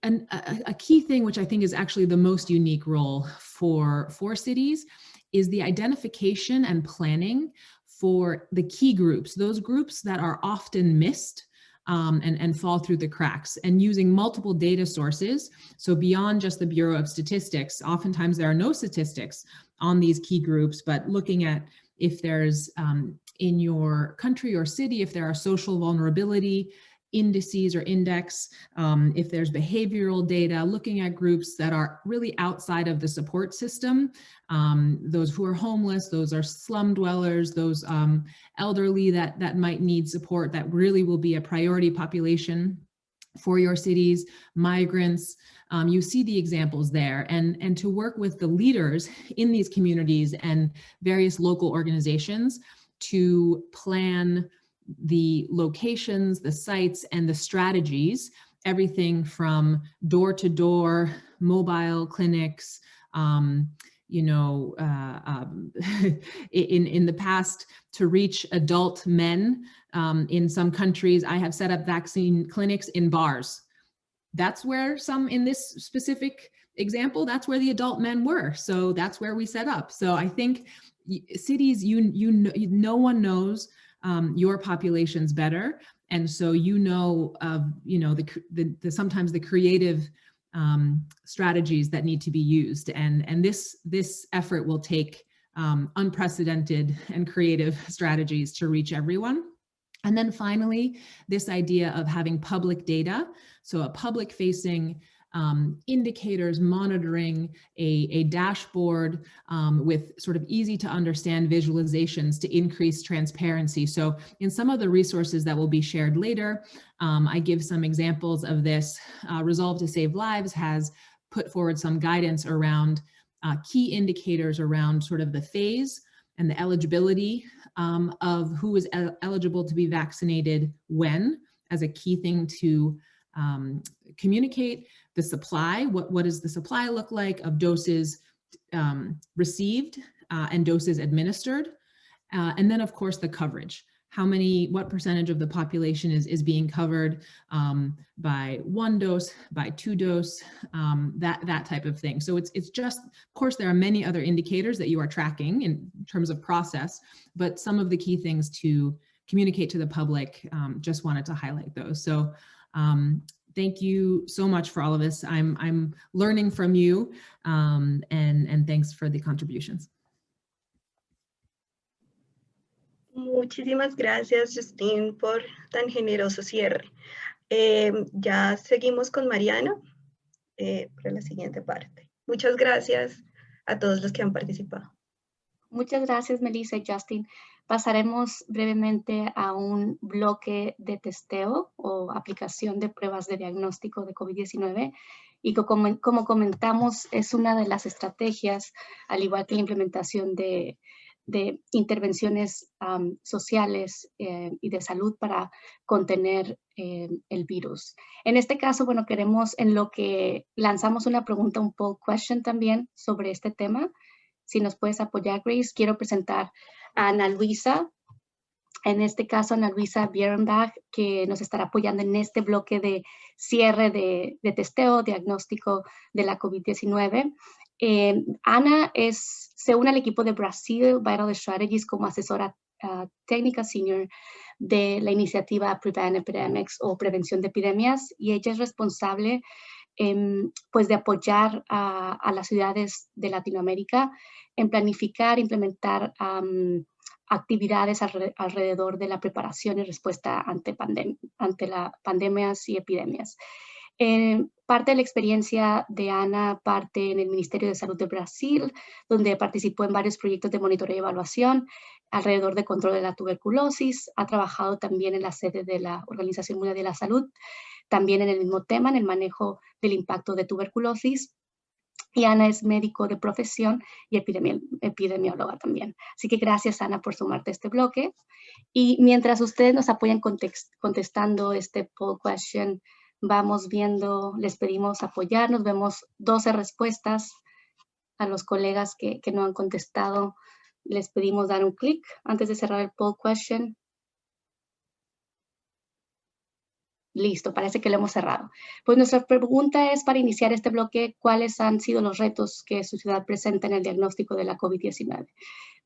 A key thing, which I think is actually the most unique role for cities, is the identification and planning for the key groups, those groups that are often missed and fall through the cracks, and using multiple data sources. So beyond just the Bureau of Statistics, oftentimes there are no statistics on these key groups, but looking at if there's in your country or city, if there are social vulnerability indices or index, if there's behavioral data, looking at groups that are really outside of the support system, those who are homeless, those are slum dwellers, those elderly that might need support, that really will be a priority population for your cities, migrants. You see the examples there, and to work with the leaders in these communities and various local organizations to plan the locations, the sites, and the strategies, everything from door-to-door, mobile clinics, in the past, to reach adult men. In some countries, I have set up vaccine clinics in bars. That's where in this specific example, that's where the adult men were. So that's where we set up. So I think cities, no one knows your populations better, and so sometimes the creative strategies that need to be used, and this effort will take unprecedented and creative strategies to reach everyone. And then finally, this idea of having public data, so a public-facing indicators, monitoring, a dashboard with sort of easy to understand visualizations to increase transparency. So in some of the resources that will be shared later, I give some examples of this. Resolve to Save Lives has put forward some guidance around key indicators around sort of the phase and the eligibility of who is eligible to be vaccinated when, as a key thing to communicate. The supply, what does the supply look like of doses received and doses administered? And then of course the coverage. What percentage of the population is being covered by 1 dose, by 2 dose, that type of thing. So it's just, of course, there are many other indicators that you are tracking in terms of process, but some of the key things to communicate to the public, just wanted to highlight those. So thank you so much for all of this. I'm learning from you, and thanks for the contributions. Muchísimas gracias, Justine, por tan generoso cierre. Ya seguimos con Mariana para la siguiente parte. Muchas gracias a todos los que han participado. Muchas gracias, Melissa y Justin. Pasaremos brevemente a un bloque de testeo o aplicación de pruebas de diagnóstico de COVID-19 y como comentamos, es una de las estrategias, al igual que la implementación de intervenciones sociales y de salud para contener el virus. En este caso, bueno, en lo que lanzamos una pregunta, un poll question también sobre este tema. Si nos puedes apoyar, Grace, quiero presentar a Ana Luisa. En este caso, Ana Luisa Bierenbach, que nos estará apoyando en este bloque de cierre de testeo, diagnóstico de la COVID-19. Ana se une al equipo de Brazil Vital Strategies como asesora técnica senior de la iniciativa Prevent Epidemics o Prevención de Epidemias, y ella es responsable pues de apoyar a las ciudades de Latinoamérica en planificar, implementar actividades alrededor de la preparación y respuesta ante las pandemias y epidemias. Parte de la experiencia de Ana parte en el Ministerio de Salud de Brasil, donde participó en varios proyectos de monitoreo y evaluación alrededor de control de la tuberculosis. Ha trabajado también en la sede de la Organización Mundial de la Salud, también en el mismo tema, en el manejo del impacto de tuberculosis. Y Ana es médico de profesión y epidemióloga también. Así que gracias, Ana, por sumarte a este bloque. Y mientras ustedes nos apoyan contestando este poll question, vamos viendo, les pedimos apoyarnos. Vemos 12 respuestas. A los colegas que no han contestado, les pedimos dar un clic antes de cerrar el poll question. Listo, parece que lo hemos cerrado. Pues nuestra pregunta es, para iniciar este bloque, ¿cuáles han sido los retos que su ciudad presenta en el diagnóstico de la COVID-19?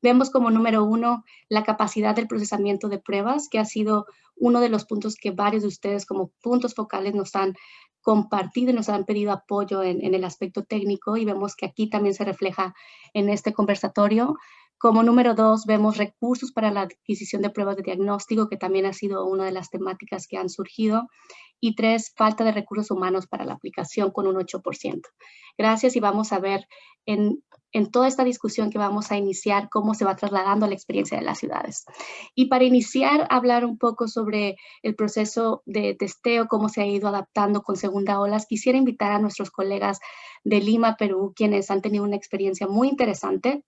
Vemos como número 1 la capacidad del procesamiento de pruebas, que ha sido uno de los puntos que varios de ustedes como puntos focales nos han compartido y nos han pedido apoyo en el aspecto técnico, y vemos que aquí también se refleja en este conversatorio. Como número 2, vemos recursos para la adquisición de pruebas de diagnóstico, que también ha sido una de las temáticas que han surgido. Y 3, falta de recursos humanos para la aplicación, con un 8%. Gracias, y vamos a ver en toda esta discusión que vamos a iniciar cómo se va trasladando la experiencia de las ciudades. Y para iniciar, hablar un poco sobre el proceso de testeo, cómo se ha ido adaptando con segunda ola, quisiera invitar a nuestros colegas de Lima, Perú, quienes han tenido una experiencia muy interesante,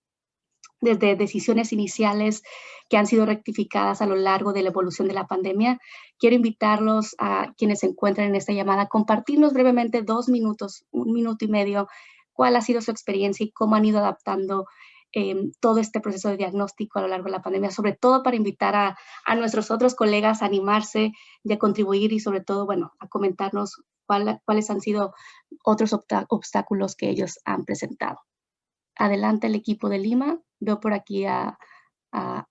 desde decisiones iniciales que han sido rectificadas a lo largo de la evolución de la pandemia. Quiero invitarlos a quienes se encuentran en esta llamada a compartirnos brevemente 2 minutos, 1 minuto y medio, cuál ha sido su experiencia y cómo han ido adaptando todo este proceso de diagnóstico a lo largo de la pandemia, sobre todo para invitar a nuestros otros colegas a animarse y a contribuir, y sobre todo, bueno, a comentarnos cuáles han sido otros obstáculos que ellos han presentado. Adelante el equipo de Lima. Veo por aquí a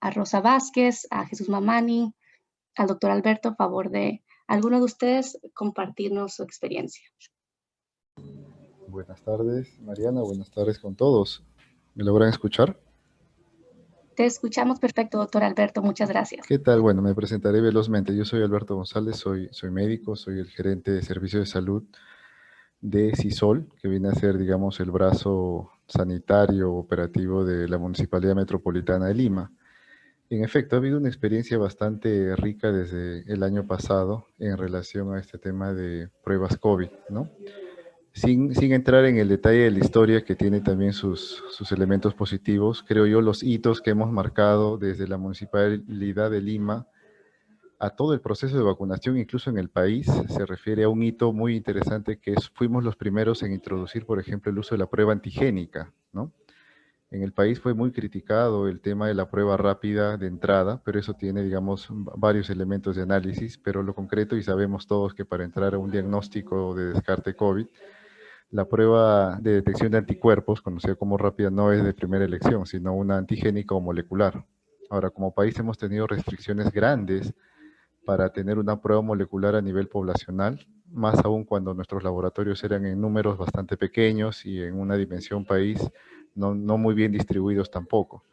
Rosa Vázquez, a Jesús Mamani, al doctor Alberto. A favor de alguno de ustedes compartirnos su experiencia. Buenas tardes, Mariana. Buenas tardes con todos. ¿Me logran escuchar? Te escuchamos perfecto, doctor Alberto. Muchas gracias. ¿Qué tal? Bueno, me presentaré velozmente. Yo soy Alberto González, soy médico, soy el gerente de servicios de salud de CISOL, que viene a ser, digamos, el brazo sanitario operativo de la Municipalidad Metropolitana de Lima. En efecto, ha habido una experiencia bastante rica desde el año pasado en relación a este tema de pruebas COVID, ¿no? Sin entrar en el detalle de la historia, que tiene también sus elementos positivos, creo yo los hitos que hemos marcado desde la Municipalidad de Lima a todo el proceso de vacunación, incluso en el país, se refiere a un hito muy interesante, que fuimos los primeros en introducir, por ejemplo, el uso de la prueba antigénica, ¿no? En el país fue muy criticado el tema de la prueba rápida de entrada, pero eso tiene, digamos, varios elementos de análisis, pero lo concreto, y sabemos todos que para entrar a un diagnóstico de descarte COVID, la prueba de detección de anticuerpos, conocida como rápida, no es de primera elección, sino una antigénica o molecular. Ahora, como país hemos tenido restricciones grandes para tener una prueba molecular a nivel poblacional, más aún cuando nuestros laboratorios eran en números bastante pequeños y en una dimensión país no muy bien distribuidos tampoco.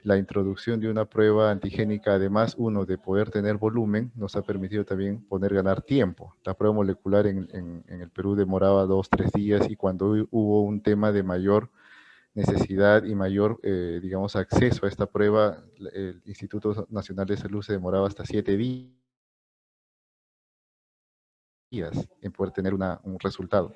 La introducción de una prueba antigénica, además, de poder tener volumen, nos ha permitido también ganar tiempo. La prueba molecular en el Perú demoraba 2 o 3 días, y cuando hubo un tema de mayor necesidad y mayor, digamos, acceso a esta prueba, el Instituto Nacional de Salud se demoraba hasta 7 días en poder tener un resultado.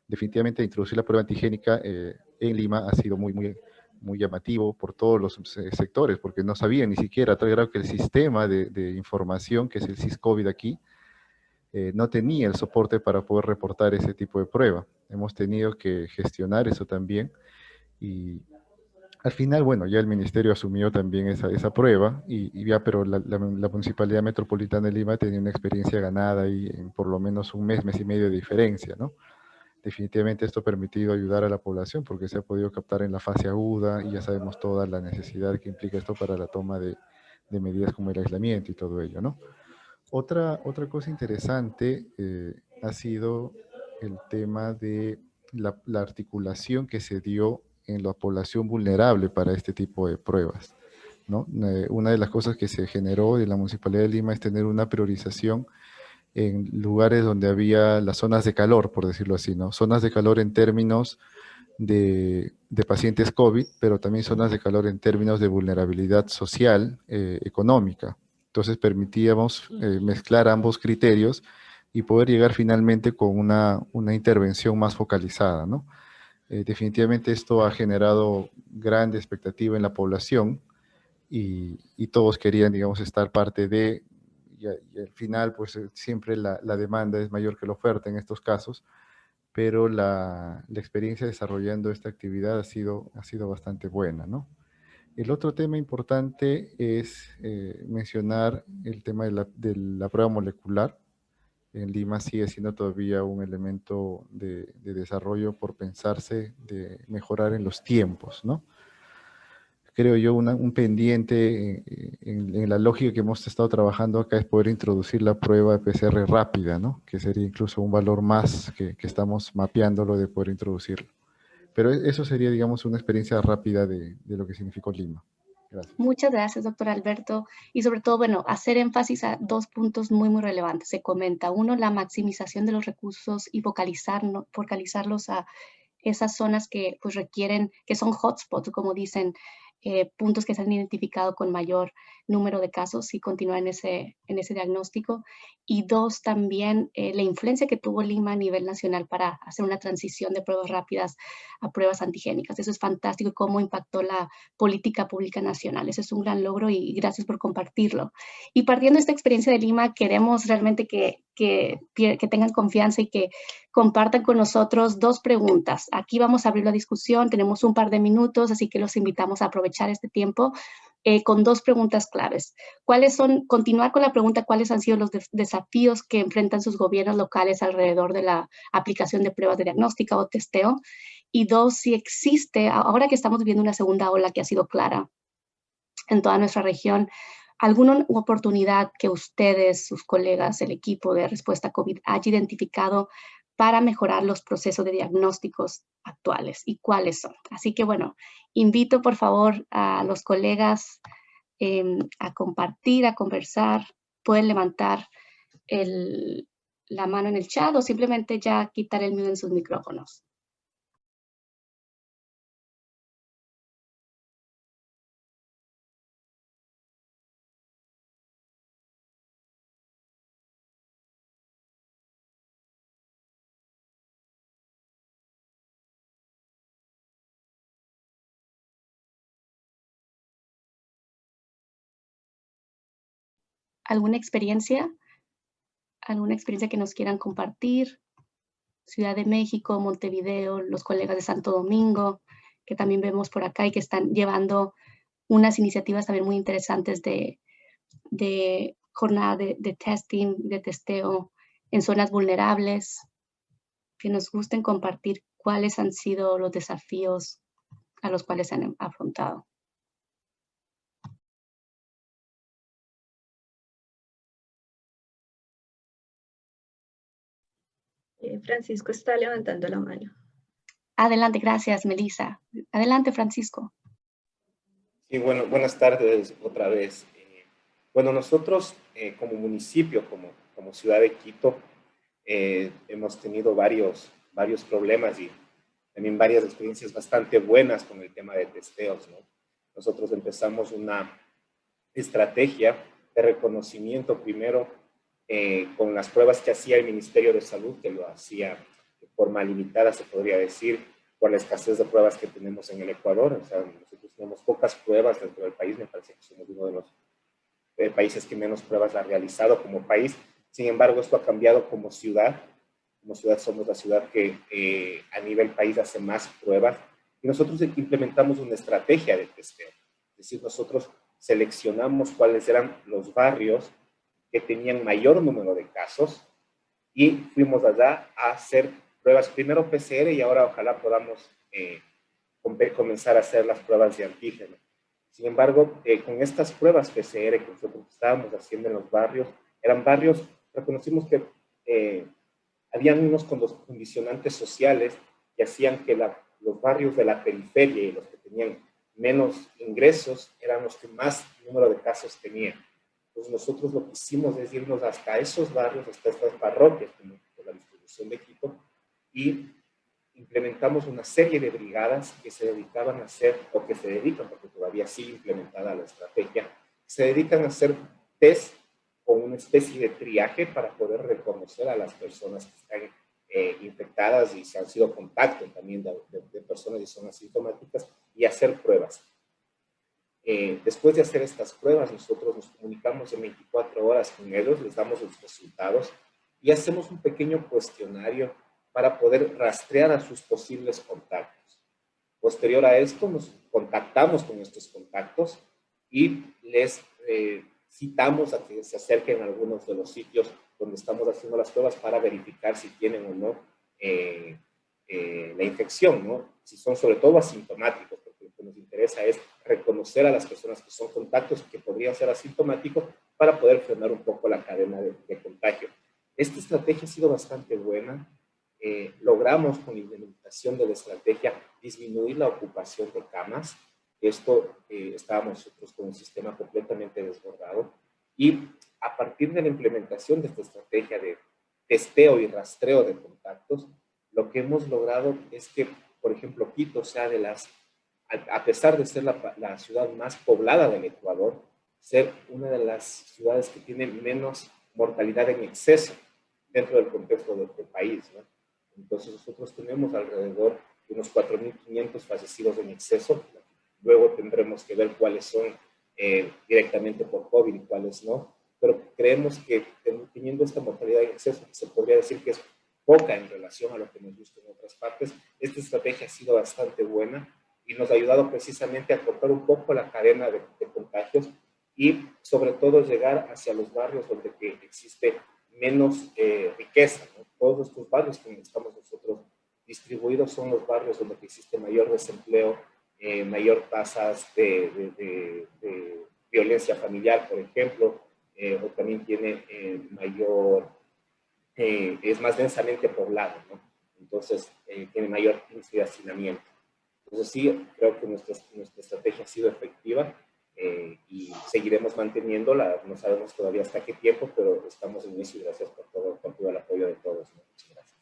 Definitivamente introducir la prueba antigénica en Lima ha sido muy llamativo por todos los sectores, porque no sabían ni siquiera, tal grado que el sistema de información, que es el SIS-COVID aquí, no tenía el soporte para poder reportar ese tipo de prueba. Hemos tenido que gestionar eso también, y al final, bueno, ya el ministerio asumió también esa prueba, y ya, pero la Municipalidad Metropolitana de Lima tenía una experiencia ganada y en por lo menos un mes y medio de diferencia, ¿no? Definitivamente esto ha permitido ayudar a la población, porque se ha podido captar en la fase aguda, y ya sabemos toda la necesidad que implica esto para la toma de medidas como el aislamiento y todo ello, ¿no? Otra cosa interesante ha sido el tema de la articulación que se dio en la población vulnerable para este tipo de pruebas, ¿no? Una de las cosas que se generó en la Municipalidad de Lima es tener una priorización en lugares donde había las zonas de calor, por decirlo así, ¿no? Zonas de calor en términos de pacientes COVID, pero también zonas de calor en términos de vulnerabilidad social, económica. Entonces permitíamos mezclar ambos criterios y poder llegar finalmente con una intervención más focalizada, ¿no? Definitivamente esto ha generado grande expectativa en la población y todos querían, digamos, estar parte de, y al final, pues siempre la demanda es mayor que la oferta en estos casos, pero la experiencia desarrollando esta actividad ha sido bastante buena, ¿no? El otro tema importante es mencionar el tema de la prueba molecular. En Lima sigue siendo todavía un elemento de desarrollo por pensarse de mejorar en los tiempos, ¿no? Creo yo un pendiente en la lógica que hemos estado trabajando acá es poder introducir la prueba de PCR rápida, ¿no? Que sería incluso un valor más que estamos mapeándolo de poder introducirlo. Pero eso sería, digamos, una experiencia rápida de lo que significó Lima. Gracias. Muchas gracias, doctor Alberto. Y sobre todo, bueno, hacer énfasis a dos puntos muy, muy relevantes. Se comenta, uno, la maximización de los recursos y focalizarlos a esas zonas que pues requieren, que son hotspots, como dicen, puntos que se han identificado con mayor número de casos y continuar en ese diagnóstico. Y dos, también la influencia que tuvo Lima a nivel nacional para hacer una transición de pruebas rápidas a pruebas antigénicas. Eso es fantástico, cómo impactó la política pública nacional. Eso es un gran logro y gracias por compartirlo. Y partiendo de esta experiencia de Lima, queremos realmente que tengan confianza y que compartan con nosotros dos preguntas. Aquí vamos a abrir la discusión, tenemos un par de minutos, así que los invitamos a aprovechar este tiempo con dos preguntas claves. Continuar con la pregunta, ¿cuáles han sido los desafíos que enfrentan sus gobiernos locales alrededor de la aplicación de pruebas de diagnóstica o testeo? Y dos, si existe, ahora que estamos viviendo una segunda ola que ha sido clara en toda nuestra región, ¿alguna oportunidad que ustedes, sus colegas, el equipo de respuesta COVID haya identificado para mejorar los procesos de diagnósticos actuales y cuáles son? Así que bueno, invito por favor a los colegas a compartir, a conversar. Pueden levantar la mano en el chat o simplemente ya quitar el mute en sus micrófonos. ¿Alguna experiencia que nos quieran compartir? Ciudad de México, Montevideo, los colegas de Santo Domingo, que también vemos por acá y que están llevando unas iniciativas también muy interesantes de jornada de testing, de testeo en zonas vulnerables, que nos gusten compartir cuáles han sido los desafíos a los cuales se han afrontado. Francisco está levantando la mano. Adelante, gracias, Melissa. Adelante, Francisco. Sí, bueno, buenas tardes otra vez. Bueno, nosotros como municipio, como ciudad de Quito, hemos tenido varios problemas y también varias experiencias bastante buenas con el tema de testeos, ¿no? Nosotros empezamos una estrategia de reconocimiento primero con las pruebas que hacía el Ministerio de Salud, que lo hacía de forma limitada, se podría decir, por la escasez de pruebas que tenemos en el Ecuador. O sea, nosotros tenemos pocas pruebas dentro del país, me parece que somos uno de los países que menos pruebas ha realizado como país. Sin embargo, esto ha cambiado como ciudad. Como ciudad somos la ciudad que a nivel país hace más pruebas y nosotros implementamos una estrategia de testeo. Es decir, nosotros seleccionamos cuáles eran los barrios que tenían mayor número de casos y fuimos allá a hacer pruebas, primero PCR y ahora ojalá podamos comenzar a hacer las pruebas de antígeno. Sin embargo, con estas pruebas PCR que nosotros estábamos haciendo en los barrios, eran barrios, reconocimos que habían unos condicionantes sociales que hacían que los barrios de la periferia y los que tenían menos ingresos eran los que más número de casos tenían. Entonces nosotros lo que hicimos es irnos hasta esos barrios, hasta estas parroquias, como la distribución de Quito, y implementamos una serie de brigadas que se dedicaban a hacer, o que se dedican, porque todavía sigue implementada la estrategia, se dedican a hacer test con una especie de triaje para poder reconocer a las personas que están infectadas y se han sido contacto también de personas que son asintomáticas, y hacer pruebas. Después de hacer estas pruebas, nosotros nos comunicamos en 24 horas con ellos, les damos los resultados y hacemos un pequeño cuestionario para poder rastrear a sus posibles contactos. Posterior a esto, nos contactamos con estos contactos y les citamos a que se acerquen a algunos de los sitios donde estamos haciendo las pruebas para verificar si tienen o no la infección, ¿no? Si son sobre todo asintomáticos, porque lo que nos interesa es reconocer a las personas que son contactos que podrían ser asintomáticos para poder frenar un poco la cadena de contagio. Esta estrategia ha sido bastante buena. Logramos con la implementación de la estrategia disminuir la ocupación de camas. Esto estábamos nosotros con un sistema completamente desbordado, y a partir de la implementación de esta estrategia de testeo y rastreo de contactos, lo que hemos logrado es que, por ejemplo, Quito sea a pesar de ser la ciudad más poblada del Ecuador, ser una de las ciudades que tiene menos mortalidad en exceso dentro del contexto del país, ¿no? Entonces nosotros tenemos alrededor de unos 4.500 fallecidos en exceso. Luego tendremos que ver cuáles son directamente por COVID y cuáles no, pero creemos que teniendo esta mortalidad en exceso, se podría decir que es poca en relación a lo que nos gusta en otras partes. Esta estrategia ha sido bastante buena y nos ha ayudado precisamente a cortar un poco la cadena de contagios y sobre todo llegar hacia los barrios donde existe menos riqueza, ¿no? Todos estos barrios donde estamos nosotros distribuidos son los barrios donde existe mayor desempleo, mayor tasas de violencia familiar, por ejemplo, o también tiene es más densamente poblado, ¿no? Entonces tiene mayor índice de hacinamiento. Entonces sí, creo que nuestra estrategia ha sido efectiva y seguiremos manteniéndola. No sabemos todavía hasta qué tiempo, pero estamos en inicio y gracias por todo el apoyo de todos, ¿no? Muchas gracias.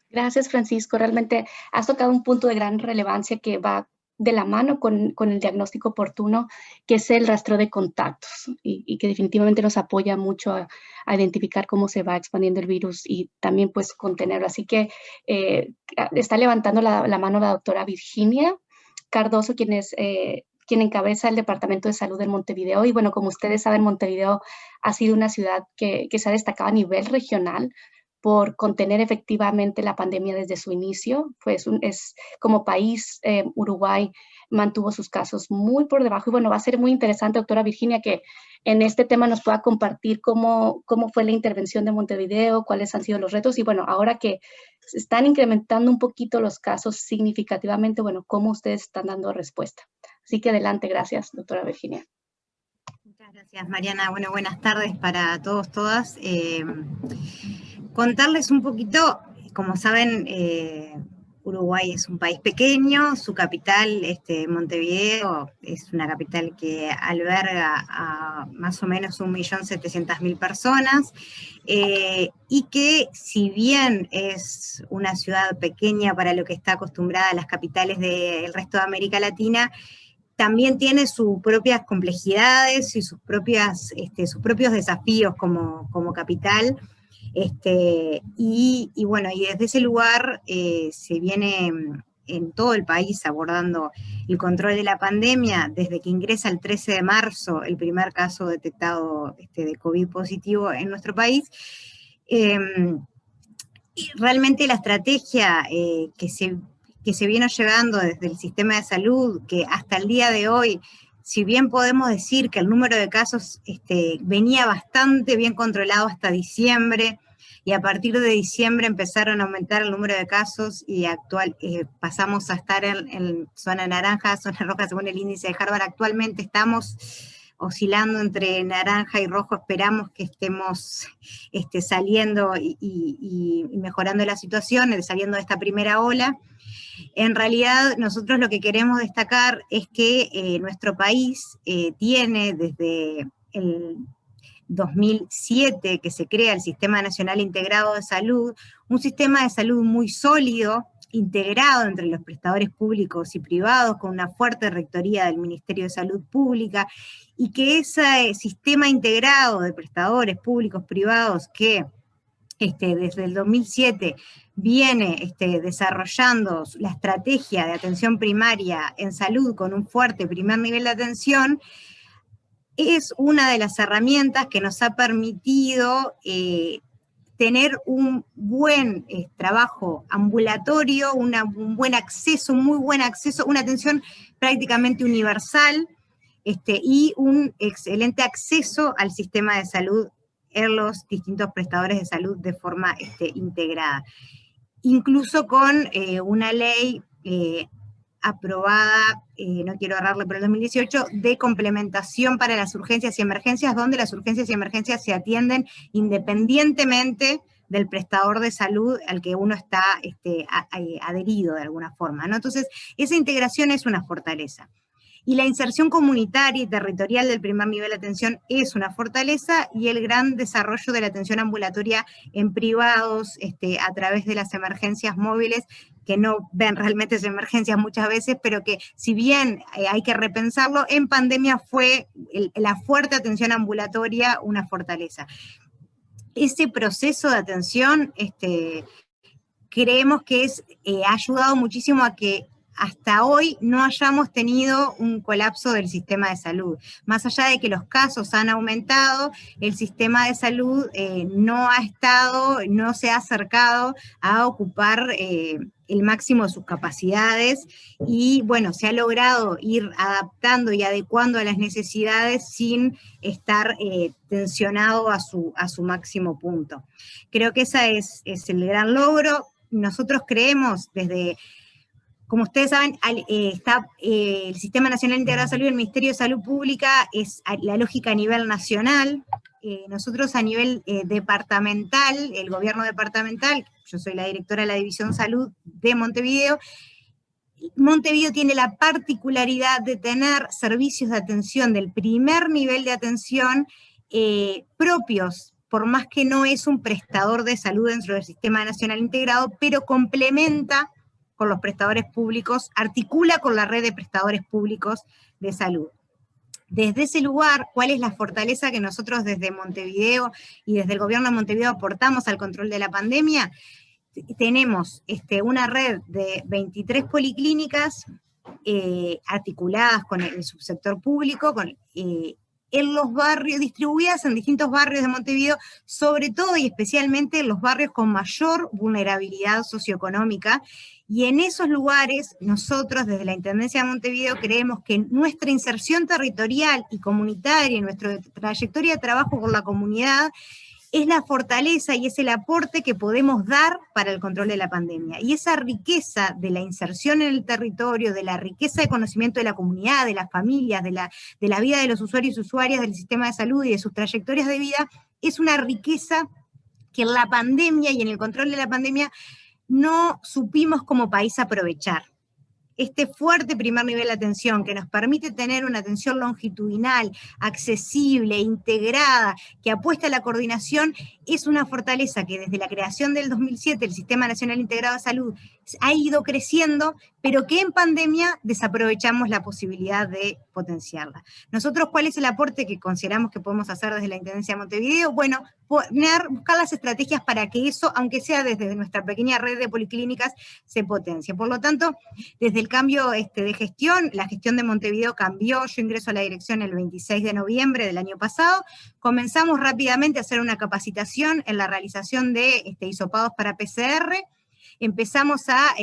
Gracias, Francisco. Realmente has tocado un punto de gran relevancia que va de la mano con el diagnóstico oportuno, que es el rastreo de contactos y que definitivamente nos apoya mucho a identificar cómo se va expandiendo el virus y también pues contenerlo. Así que está levantando la mano la doctora Virginia Cardoso, quien encabeza el Departamento de Salud de Montevideo. Y bueno, como ustedes saben, Montevideo ha sido una ciudad que se ha destacado a nivel regional por contener efectivamente la pandemia desde su inicio. Pues como país, Uruguay mantuvo sus casos muy por debajo. Y bueno, va a ser muy interesante, doctora Virginia, que en este tema nos pueda compartir cómo fue la intervención de Montevideo, cuáles han sido los retos. Y bueno, ahora que se están incrementando un poquito los casos significativamente, bueno, cómo ustedes están dando respuesta. Así que adelante, gracias, doctora Virginia. Muchas gracias, Mariana. Bueno, buenas tardes para todos, todas. Contarles un poquito, como saben, Uruguay es un país pequeño, su capital, Montevideo, es una capital que alberga a más o menos 1.700.000 personas, y que si bien es una ciudad pequeña para lo que está acostumbrada a las capitales del resto de América Latina, también tiene sus propias complejidades y sus propios desafíos como capital. Y bueno, y desde ese lugar se viene en todo el país abordando el control de la pandemia, desde que ingresa el 13 de marzo el primer caso detectado de COVID positivo en nuestro país. Y realmente la estrategia que se viene llevando desde el sistema de salud, que hasta el día de hoy, si bien podemos decir que el número de casos venía bastante bien controlado hasta diciembre, y a partir de diciembre empezaron a aumentar el número de casos y pasamos a estar en zona naranja, zona roja según el índice de Harvard. Actualmente estamos oscilando entre naranja y rojo, esperamos que estemos saliendo y mejorando la situación, saliendo de esta primera ola. En realidad, nosotros lo que queremos destacar es que nuestro país tiene desde 2007 que se crea el Sistema Nacional Integrado de Salud, un sistema de salud muy sólido, integrado entre los prestadores públicos y privados, con una fuerte rectoría del Ministerio de Salud Pública, y que ese sistema integrado de prestadores públicos privados que desde el 2007 viene desarrollando la estrategia de atención primaria en salud con un fuerte primer nivel de atención, es una de las herramientas que nos ha permitido tener un buen trabajo ambulatorio, un buen acceso, un muy buen acceso, una atención prácticamente universal, y un excelente acceso al sistema de salud en los distintos prestadores de salud de forma integrada. Incluso con una ley aprobada, no quiero errarle, pero el 2018, de complementación para las urgencias y emergencias, donde las urgencias y emergencias se atienden independientemente del prestador de salud al que uno está adherido de alguna forma, ¿no? Entonces, esa integración es una fortaleza. Y la inserción comunitaria y territorial del primer nivel de atención es una fortaleza, y el gran desarrollo de la atención ambulatoria en privados a través de las emergencias móviles, que no ven realmente esas emergencias muchas veces, pero que si bien hay que repensarlo, en pandemia fue la fuerte atención ambulatoria una fortaleza. Ese proceso de atención creemos que ha ayudado muchísimo a que hasta hoy no hayamos tenido un colapso del sistema de salud. Más allá de que los casos han aumentado, el sistema de salud no se ha acercado a ocupar el máximo de sus capacidades, y bueno, se ha logrado ir adaptando y adecuando a las necesidades sin estar tensionado a su máximo punto. Creo que ese es el gran logro. Nosotros creemos como ustedes saben, el Sistema Nacional Integrado de Salud y el Ministerio de Salud Pública es la lógica a nivel nacional. Nosotros a nivel departamental, el gobierno departamental, yo soy la directora de la División Salud de Montevideo. Montevideo tiene la particularidad de tener servicios de atención del primer nivel de atención propios, por más que no es un prestador de salud dentro del Sistema Nacional Integrado, pero complementa con los prestadores públicos, articula con la red de prestadores públicos de salud. Desde ese lugar, ¿cuál es la fortaleza que nosotros desde Montevideo y desde el gobierno de Montevideo aportamos al control de la pandemia? Tenemos una red de 23 policlínicas articuladas con el subsector público, en los barrios, distribuidas en distintos barrios de Montevideo, sobre todo y especialmente en los barrios con mayor vulnerabilidad socioeconómica. Y en esos lugares, nosotros desde la Intendencia de Montevideo creemos que nuestra inserción territorial y comunitaria, nuestra trayectoria de trabajo con la comunidad, es la fortaleza y es el aporte que podemos dar para el control de la pandemia. Y esa riqueza de la inserción en el territorio, de la riqueza de conocimiento de la comunidad, de las familias, de la vida de los usuarios y usuarias del sistema de salud y de sus trayectorias de vida, es una riqueza que en la pandemia y en el control de la pandemia no supimos como país aprovechar. Este fuerte primer nivel de atención que nos permite tener una atención longitudinal, accesible, integrada, que apuesta a la coordinación, es una fortaleza que desde la creación del 2007 el Sistema Nacional Integrado de Salud ha ido creciendo, pero que en pandemia desaprovechamos la posibilidad de potenciarla. Nosotros, ¿cuál es el aporte que consideramos que podemos hacer desde la Intendencia de Montevideo? Bueno, buscar las estrategias para que eso, aunque sea desde nuestra pequeña red de policlínicas, se potencie. Por lo tanto, desde el cambio de gestión, la gestión de Montevideo cambió, yo ingreso a la dirección el 26 de noviembre del año pasado, comenzamos rápidamente a hacer una capacitación en la realización de hisopados para PCR. Empezamos a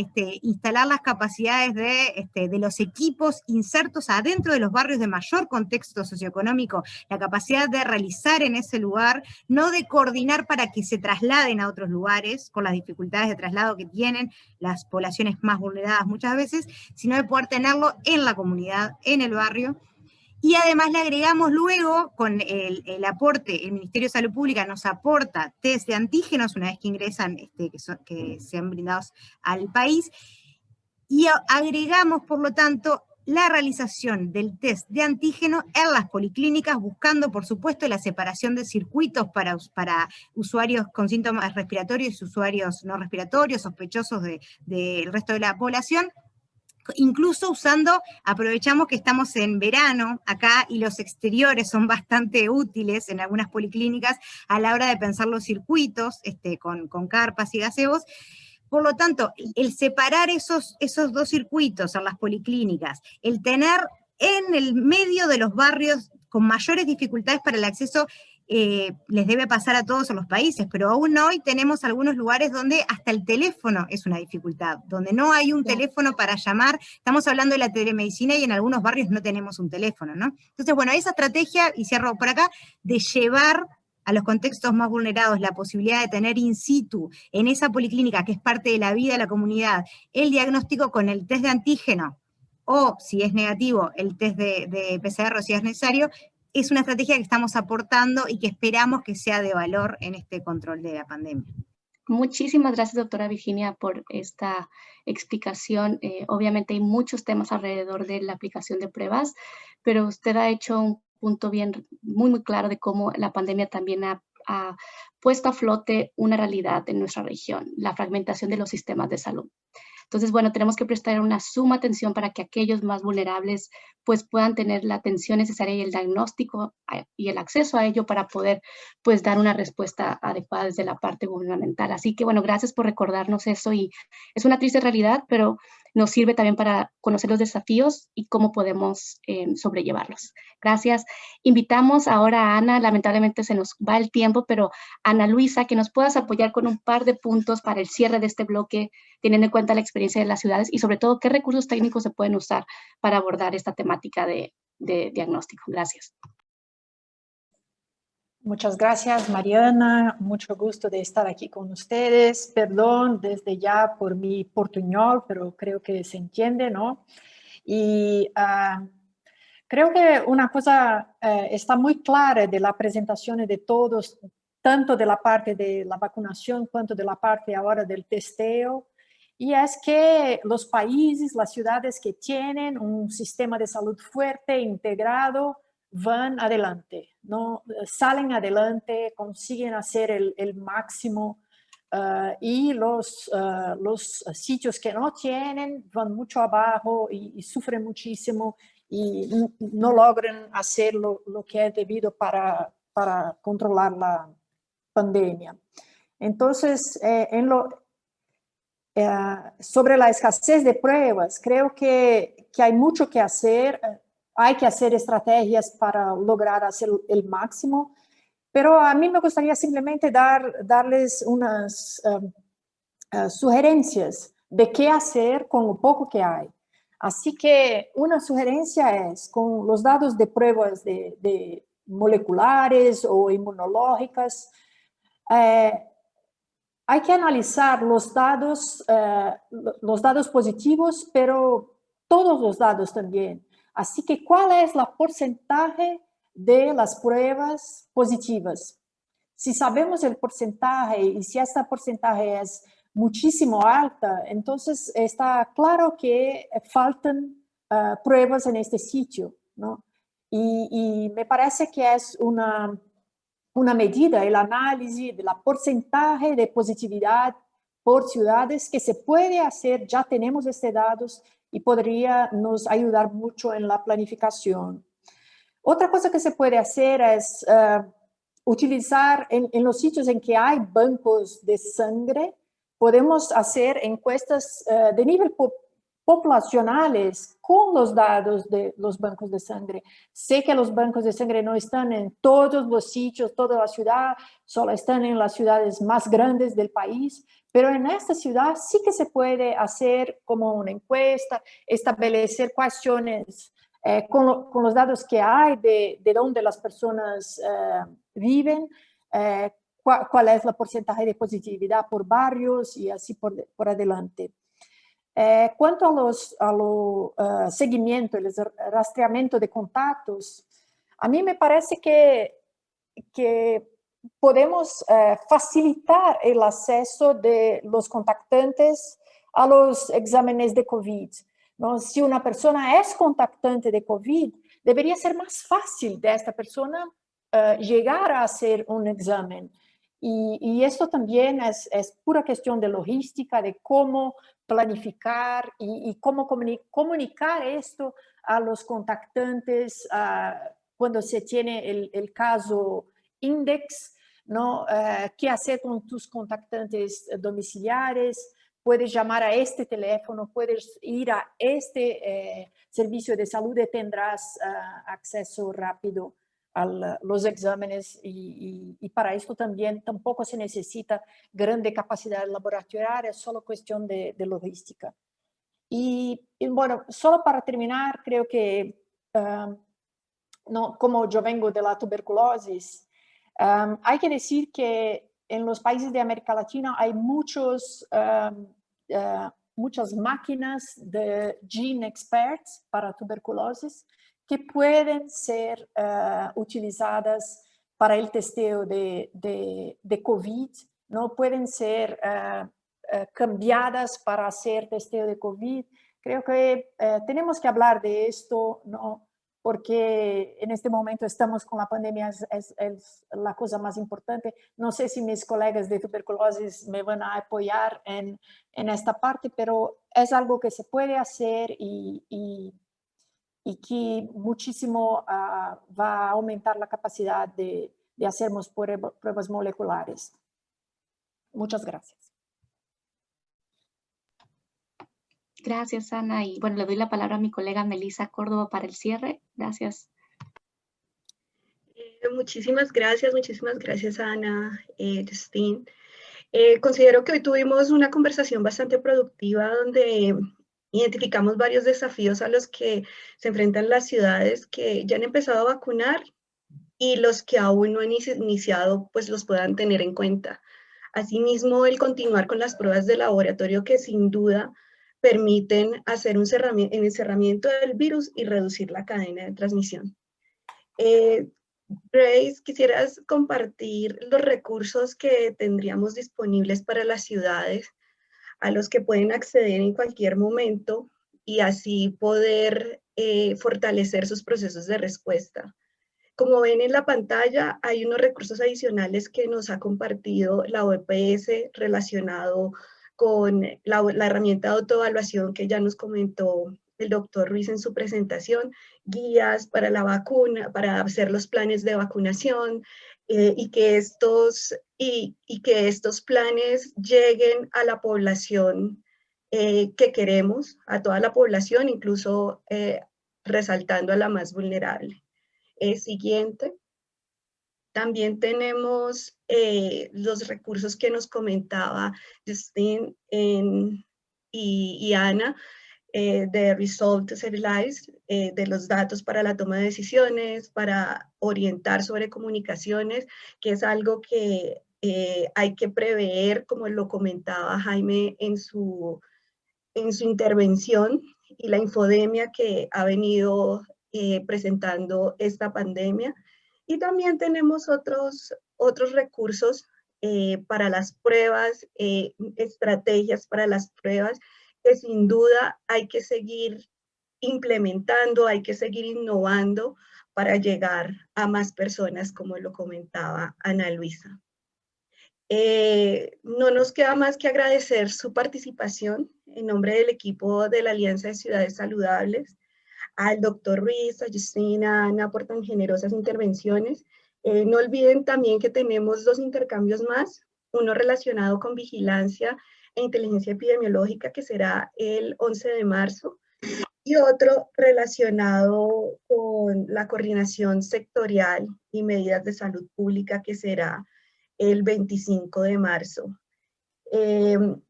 instalar las capacidades de los equipos insertos adentro de los barrios de mayor contexto socioeconómico, la capacidad de realizar en ese lugar, no de coordinar para que se trasladen a otros lugares, con las dificultades de traslado que tienen las poblaciones más vulneradas muchas veces, sino de poder tenerlo en la comunidad, en el barrio. Y además le agregamos luego, con el aporte, el Ministerio de Salud Pública nos aporta test de antígenos una vez que ingresan, que sean brindados al país, y agregamos, por lo tanto, la realización del test de antígeno en las policlínicas, buscando, por supuesto, la separación de circuitos para usuarios con síntomas respiratorios y usuarios no respiratorios, sospechosos del resto de la población, incluso usando, aprovechamos que estamos en verano acá y los exteriores son bastante útiles en algunas policlínicas a la hora de pensar los circuitos con carpas y gazebos. Por lo tanto, el separar esos dos circuitos en las policlínicas, el tener en el medio de los barrios con mayores dificultades para el acceso, les debe pasar a todos los países, pero aún hoy tenemos algunos lugares donde hasta el teléfono es una dificultad, donde no hay un teléfono para llamar. Estamos hablando de la telemedicina y en algunos barrios no tenemos un teléfono, ¿no? Entonces, bueno, esa estrategia, y cierro por acá, de llevar a los contextos más vulnerados la posibilidad de tener in situ en esa policlínica, que es parte de la vida de la comunidad, el diagnóstico con el test de antígeno, o si es negativo, el test de PCR si es necesario, es una estrategia que estamos aportando y que esperamos que sea de valor en este control de la pandemia. Muchísimas gracias, doctora Virginia, por esta explicación. Obviamente hay muchos temas alrededor de la aplicación de pruebas, pero usted ha hecho un punto muy claro de cómo la pandemia también ha puesto a flote una realidad en nuestra región, la fragmentación de los sistemas de salud. Entonces, bueno, tenemos que prestar una suma atención para que aquellos más vulnerables pues puedan tener la atención necesaria y el diagnóstico y el acceso a ello para poder pues dar una respuesta adecuada desde la parte gubernamental. Así que, bueno, gracias por recordarnos eso, y es una triste realidad, pero nos sirve también para conocer los desafíos y cómo podemos sobrellevarlos. Gracias. Invitamos ahora a Ana, lamentablemente se nos va el tiempo, pero Ana Luisa, que nos puedas apoyar con un par de puntos para el cierre de este bloque, teniendo en cuenta la experiencia de las ciudades y sobre todo qué recursos técnicos se pueden usar para abordar esta temática de diagnóstico. Gracias. Muchas gracias, Mariana. Mucho gusto de estar aquí con ustedes. Perdón desde ya por mi portuñol, pero creo que se entiende, ¿no? Y creo que una cosa está muy clara de la presentación de todos, tanto de la parte de la vacunación cuanto de la parte ahora del testeo, y es que los países, las ciudades que tienen un sistema de salud fuerte, integrado, van adelante, ¿no? Salen adelante, consiguen hacer el máximo, y los sitios que no tienen van mucho abajo y sufren muchísimo y no logran hacer lo que es debido para controlar la pandemia. Entonces, sobre la escasez de pruebas, creo que hay mucho que hacer. Hay que hacer estrategias para lograr hacer el máximo, pero a mí me gustaría simplemente darles unas sugerencias de qué hacer con lo poco que hay. Así que una sugerencia es, con los datos de pruebas de moleculares o inmunológicas, hay que analizar los datos positivos, pero todos los datos también. Así que, ¿cuál es el porcentaje de las pruebas positivas? Si sabemos el porcentaje y si este porcentaje es muchísimo alta, entonces está claro que faltan pruebas en este sitio, ¿no? Y me parece que es una medida, el análisis de la porcentaje de positividad por ciudades que se puede hacer, ya tenemos estos datos, y podría nos ayudar mucho en la planificación. Otra cosa que se puede hacer es utilizar en los sitios en que hay bancos de sangre, podemos hacer encuestas de nivel populacionales con los datos de los bancos de sangre. Sé que los bancos de sangre no están en todos los sitios, toda la ciudad, solo están en las ciudades más grandes del país, pero en esta ciudad sí que se puede hacer como una encuesta, establecer cuestiones con los datos que hay de dónde las personas viven, cuál es el porcentaje de positividad por barrios y así por adelante. Cuanto a lo seguimiento, el rastreamiento de contactos, a mí me parece que podemos facilitar el acceso de los contactantes a los exámenes de COVID. ¿no? Si una persona es contactante de COVID, debería ser más fácil de esta persona llegar a hacer un examen. Y esto también es pura cuestión de logística, de cómo planificar y cómo comunicar esto a los contactantes cuando se tiene el caso index, ¿no? ¿Qué hacer con tus contactantes domiciliares? Puedes llamar a este teléfono, puedes ir a este servicio de salud y tendrás acceso rápido a los exámenes y para esto también tampoco se necesita grande capacidad laboratorial, es solo cuestión de logística. Y bueno, solo para terminar, creo que no, como yo vengo de la tuberculosis, hay que decir que en los países de América Latina hay muchas máquinas de gene experts para tuberculosis que pueden ser utilizadas para el testeo de COVID, ¿no? Pueden ser cambiadas para hacer testeo de COVID. Creo que tenemos que hablar de esto, ¿no? Porque en este momento estamos con la pandemia, es la cosa más importante. No sé si mis colegas de tuberculosis me van a apoyar en esta parte, pero es algo que se puede hacer y que muchísimo va a aumentar la capacidad de hacernos pruebas moleculares. Muchas gracias. Gracias, Ana. Y bueno, le doy la palabra a mi colega Melissa Córdoba para el cierre. Gracias. Muchísimas gracias, Ana, Justine. Considero que hoy tuvimos una conversación bastante productiva donde identificamos varios desafíos a los que se enfrentan las ciudades que ya han empezado a vacunar y los que aún no han iniciado, pues los puedan tener en cuenta. Asimismo, el continuar con las pruebas de laboratorio que sin duda permiten hacer un encerramiento del virus y reducir la cadena de transmisión. Grace, ¿quisieras compartir los recursos que tendríamos disponibles para las ciudades a los que pueden acceder en cualquier momento y así poder fortalecer sus procesos de respuesta? Como ven en la pantalla, hay unos recursos adicionales que nos ha compartido la OEPS relacionado con la herramienta de autoevaluación que ya nos comentó el doctor Ruiz en su presentación, guías para la vacuna, para hacer los planes de vacunación y que estos planes lleguen a la población que queremos, a toda la población, incluso resaltando a la más vulnerable. Siguiente. También tenemos los recursos que nos comentaba Justine y Ana, de Result Serialized, de los datos para la toma de decisiones, para orientar sobre comunicaciones, que es algo que hay que prever, como lo comentaba Jaime en su intervención, y la infodemia que ha venido presentando esta pandemia. Y también tenemos otros recursos para las pruebas, estrategias para las pruebas, que sin duda hay que seguir implementando, hay que seguir innovando para llegar a más personas, como lo comentaba Ana Luisa. No nos queda más que agradecer su participación en nombre del equipo de la Alianza de Ciudades Saludables, al doctor Ruiz, a Justina, a Ana por tan generosas intervenciones. No olviden también que tenemos 2 intercambios más, uno relacionado con vigilancia e inteligencia epidemiológica, que será el 11 de marzo, y otro relacionado con la coordinación sectorial y medidas de salud pública, que será el 25 de marzo.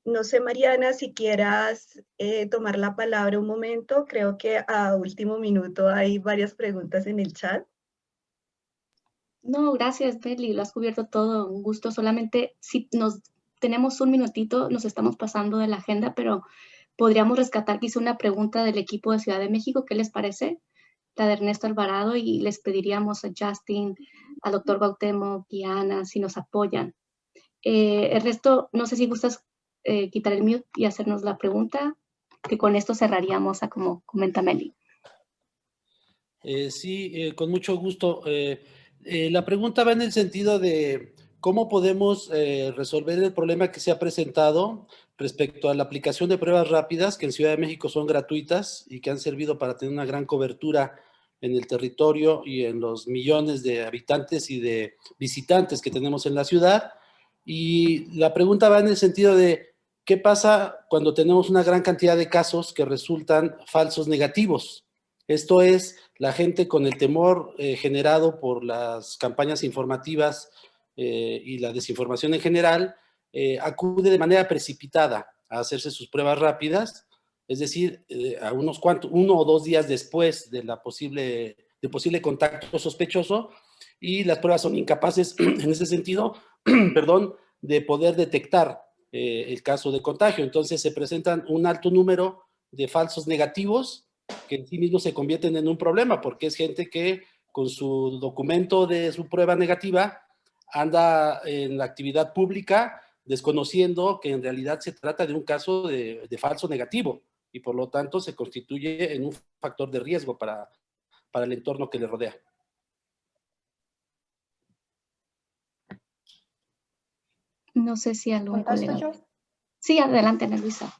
No sé, Mariana, si quieras tomar la palabra un momento. Creo que a último minuto hay varias preguntas en el chat. No, gracias, Meli, lo has cubierto todo, un gusto. Solamente si tenemos un minutito, nos estamos pasando de la agenda, pero podríamos rescatar quizá una pregunta del equipo de Ciudad de México. ¿Qué les parece? La de Ernesto Alvarado, y les pediríamos a Justin, al doctor Cuauhtémoc y a Ana si nos apoyan. Ernesto, no sé si gustas quitar el mute y hacernos la pregunta. que con esto cerraríamos a como comenta Meli. Sí, con mucho gusto. La pregunta va en el sentido de cómo podemos resolver el problema que se ha presentado respecto a la aplicación de pruebas rápidas, que en Ciudad de México son gratuitas y que han servido para tener una gran cobertura en el territorio y en los millones de habitantes y de visitantes que tenemos en la ciudad. Y la pregunta va en el sentido de ¿qué pasa cuando tenemos una gran cantidad de casos que resultan falsos negativos? Esto es, la gente con el temor generado por las campañas informativas y la desinformación en general, acude de manera precipitada a hacerse sus pruebas rápidas, es decir, a uno o 2 días después de posible contacto sospechoso, y las pruebas son incapaces en ese sentido, perdón, de poder detectar el caso de contagio. Entonces se presentan un alto número de falsos negativos que en sí mismos se convierten en un problema, porque es gente que con su documento de su prueba negativa anda en la actividad pública desconociendo que en realidad se trata de un caso de falso negativo y por lo tanto se constituye en un factor de riesgo para el entorno que le rodea. No sé si algún colega... yo? Sí, adelante, Ana Luisa.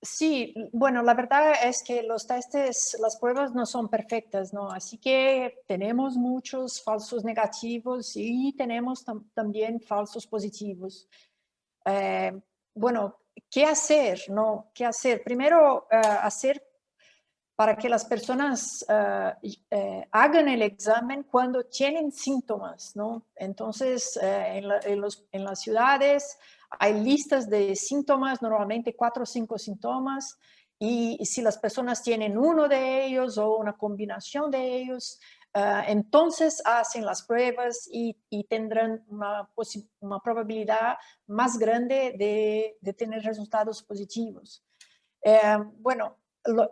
Sí, bueno, la verdad es que los testes, las pruebas no son perfectas, ¿no? Así que tenemos muchos falsos negativos y tenemos también falsos positivos. Bueno, ¿qué hacer, no? ¿Qué hacer? Primero, hacer para que las personas hagan el examen cuando tienen síntomas, ¿no? Entonces, en las ciudades hay listas de síntomas, normalmente 4 o 5 síntomas, y si las personas tienen uno de ellos o una combinación de ellos, entonces hacen las pruebas y tendrán una probabilidad más grande de tener resultados positivos. Bueno,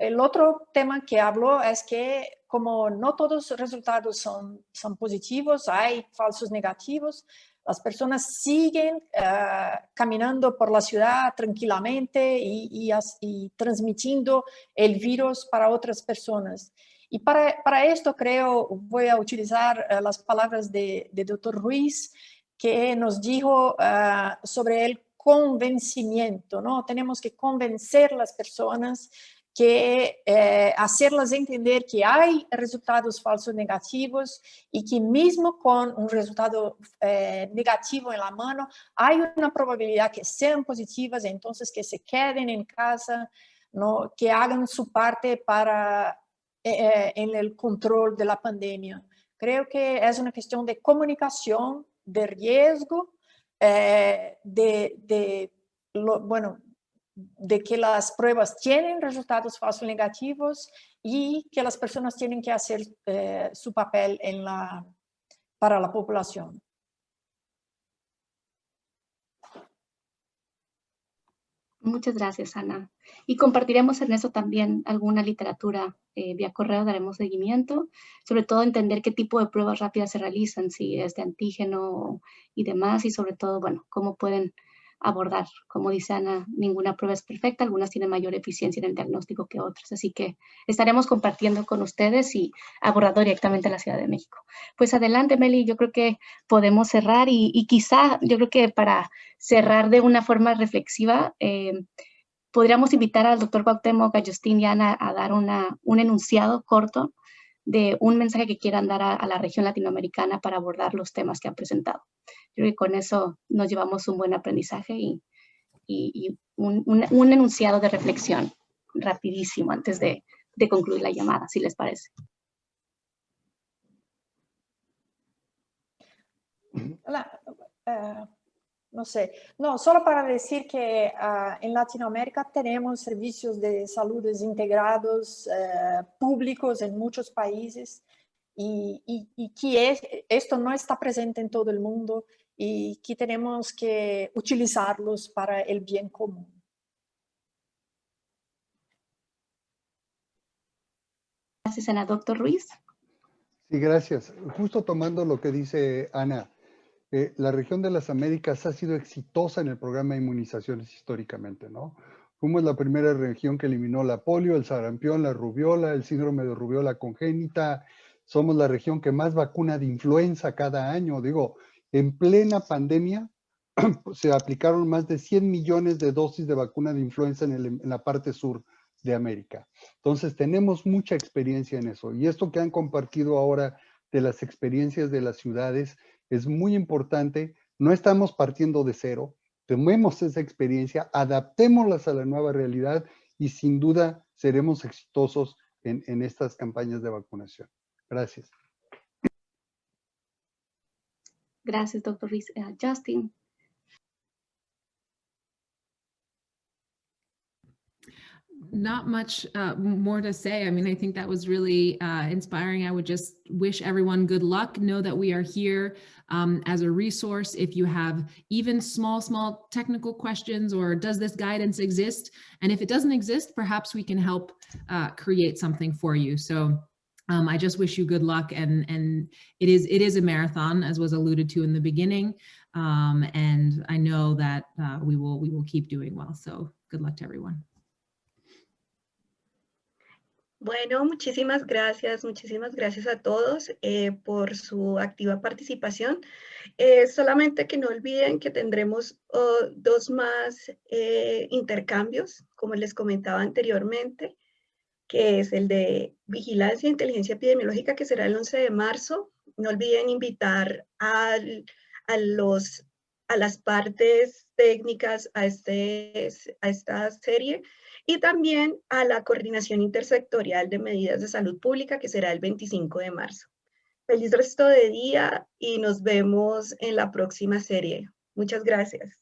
el otro tema que hablo es que como no todos los resultados son positivos, hay falsos negativos, las personas siguen caminando por la ciudad tranquilamente y transmitiendo el virus para otras personas. Y para esto creo, voy a utilizar las palabras de Dr. Ruiz, que nos dijo sobre el convencimiento, ¿no? Tenemos que convencer a las personas, que hacerlas entender que hay resultados falsos negativos y que mismo con un resultado negativo en la mano, hay una probabilidad que sean positivas, entonces que se queden en casa, ¿no? Que hagan su parte para en el control de la pandemia. Creo que es una cuestión de comunicación, de riesgo, bueno, de que las pruebas tienen resultados falsos negativos y que las personas tienen que hacer su papel para la población. Muchas gracias, Ana. Y compartiremos en eso también alguna literatura vía correo, daremos seguimiento, sobre todo entender qué tipo de pruebas rápidas se realizan, si es de antígeno y demás, y sobre todo, bueno, cómo pueden abordar. Como dice Ana, ninguna prueba es perfecta, algunas tienen mayor eficiencia en el diagnóstico que otras, así que estaremos compartiendo con ustedes y abordando directamente la Ciudad de México. Pues adelante, Meli, yo creo que podemos cerrar y quizá, yo creo que para cerrar de una forma reflexiva, podríamos invitar al doctor Cuauhtémoc, a Justin y a Ana a dar un enunciado corto de un mensaje que quieran dar a la región latinoamericana para abordar los temas que han presentado. Yo creo que con eso nos llevamos un buen aprendizaje y un enunciado de reflexión rapidísimo antes de concluir la llamada, si les parece. Hola, no sé, no, solo para decir que en Latinoamérica tenemos servicios de salud integrados públicos en muchos países y que esto no está presente en todo el mundo y que tenemos que utilizarlos para el bien común. Gracias, Ana. Doctor Ruiz. Sí, gracias. Justo tomando lo que dice Ana, la región de las Américas ha sido exitosa en el programa de inmunizaciones históricamente, ¿no? Fuimos la primera región que eliminó la polio, el sarampión, la rubiola, el síndrome de rubiola congénita. Somos la región que más vacuna de influenza cada año. Digo, en plena pandemia se aplicaron más de 100 millones de dosis de vacuna de influenza en la parte sur de América. Entonces, tenemos mucha experiencia en eso. Y esto que han compartido ahora de las experiencias de las ciudades es muy importante. No estamos partiendo de cero. Tomemos esa experiencia, adaptémoslas a la nueva realidad y sin duda seremos exitosos en estas campañas de vacunación. Gracias. Gracias, doctor Ruiz. Justin. Not much more to say. I mean, I think that was really inspiring. I would just wish everyone good luck. Know that we are here as a resource. If you have even small technical questions, or does this guidance exist? And if it doesn't exist, perhaps we can help create something for you. So I just wish you good luck. And it is a marathon, as was alluded to in the beginning. And I know that we will keep doing well. So good luck to everyone. Bueno, muchísimas gracias a todos por su activa participación. Solamente que no olviden que tendremos dos más intercambios, como les comentaba anteriormente, que es el de vigilancia e inteligencia epidemiológica, que será el 11 de marzo. No olviden invitar a las partes técnicas a esta serie, y también a la coordinación intersectorial de medidas de salud pública, que será el 25 de marzo. Feliz resto de día y nos vemos en la próxima serie. Muchas gracias.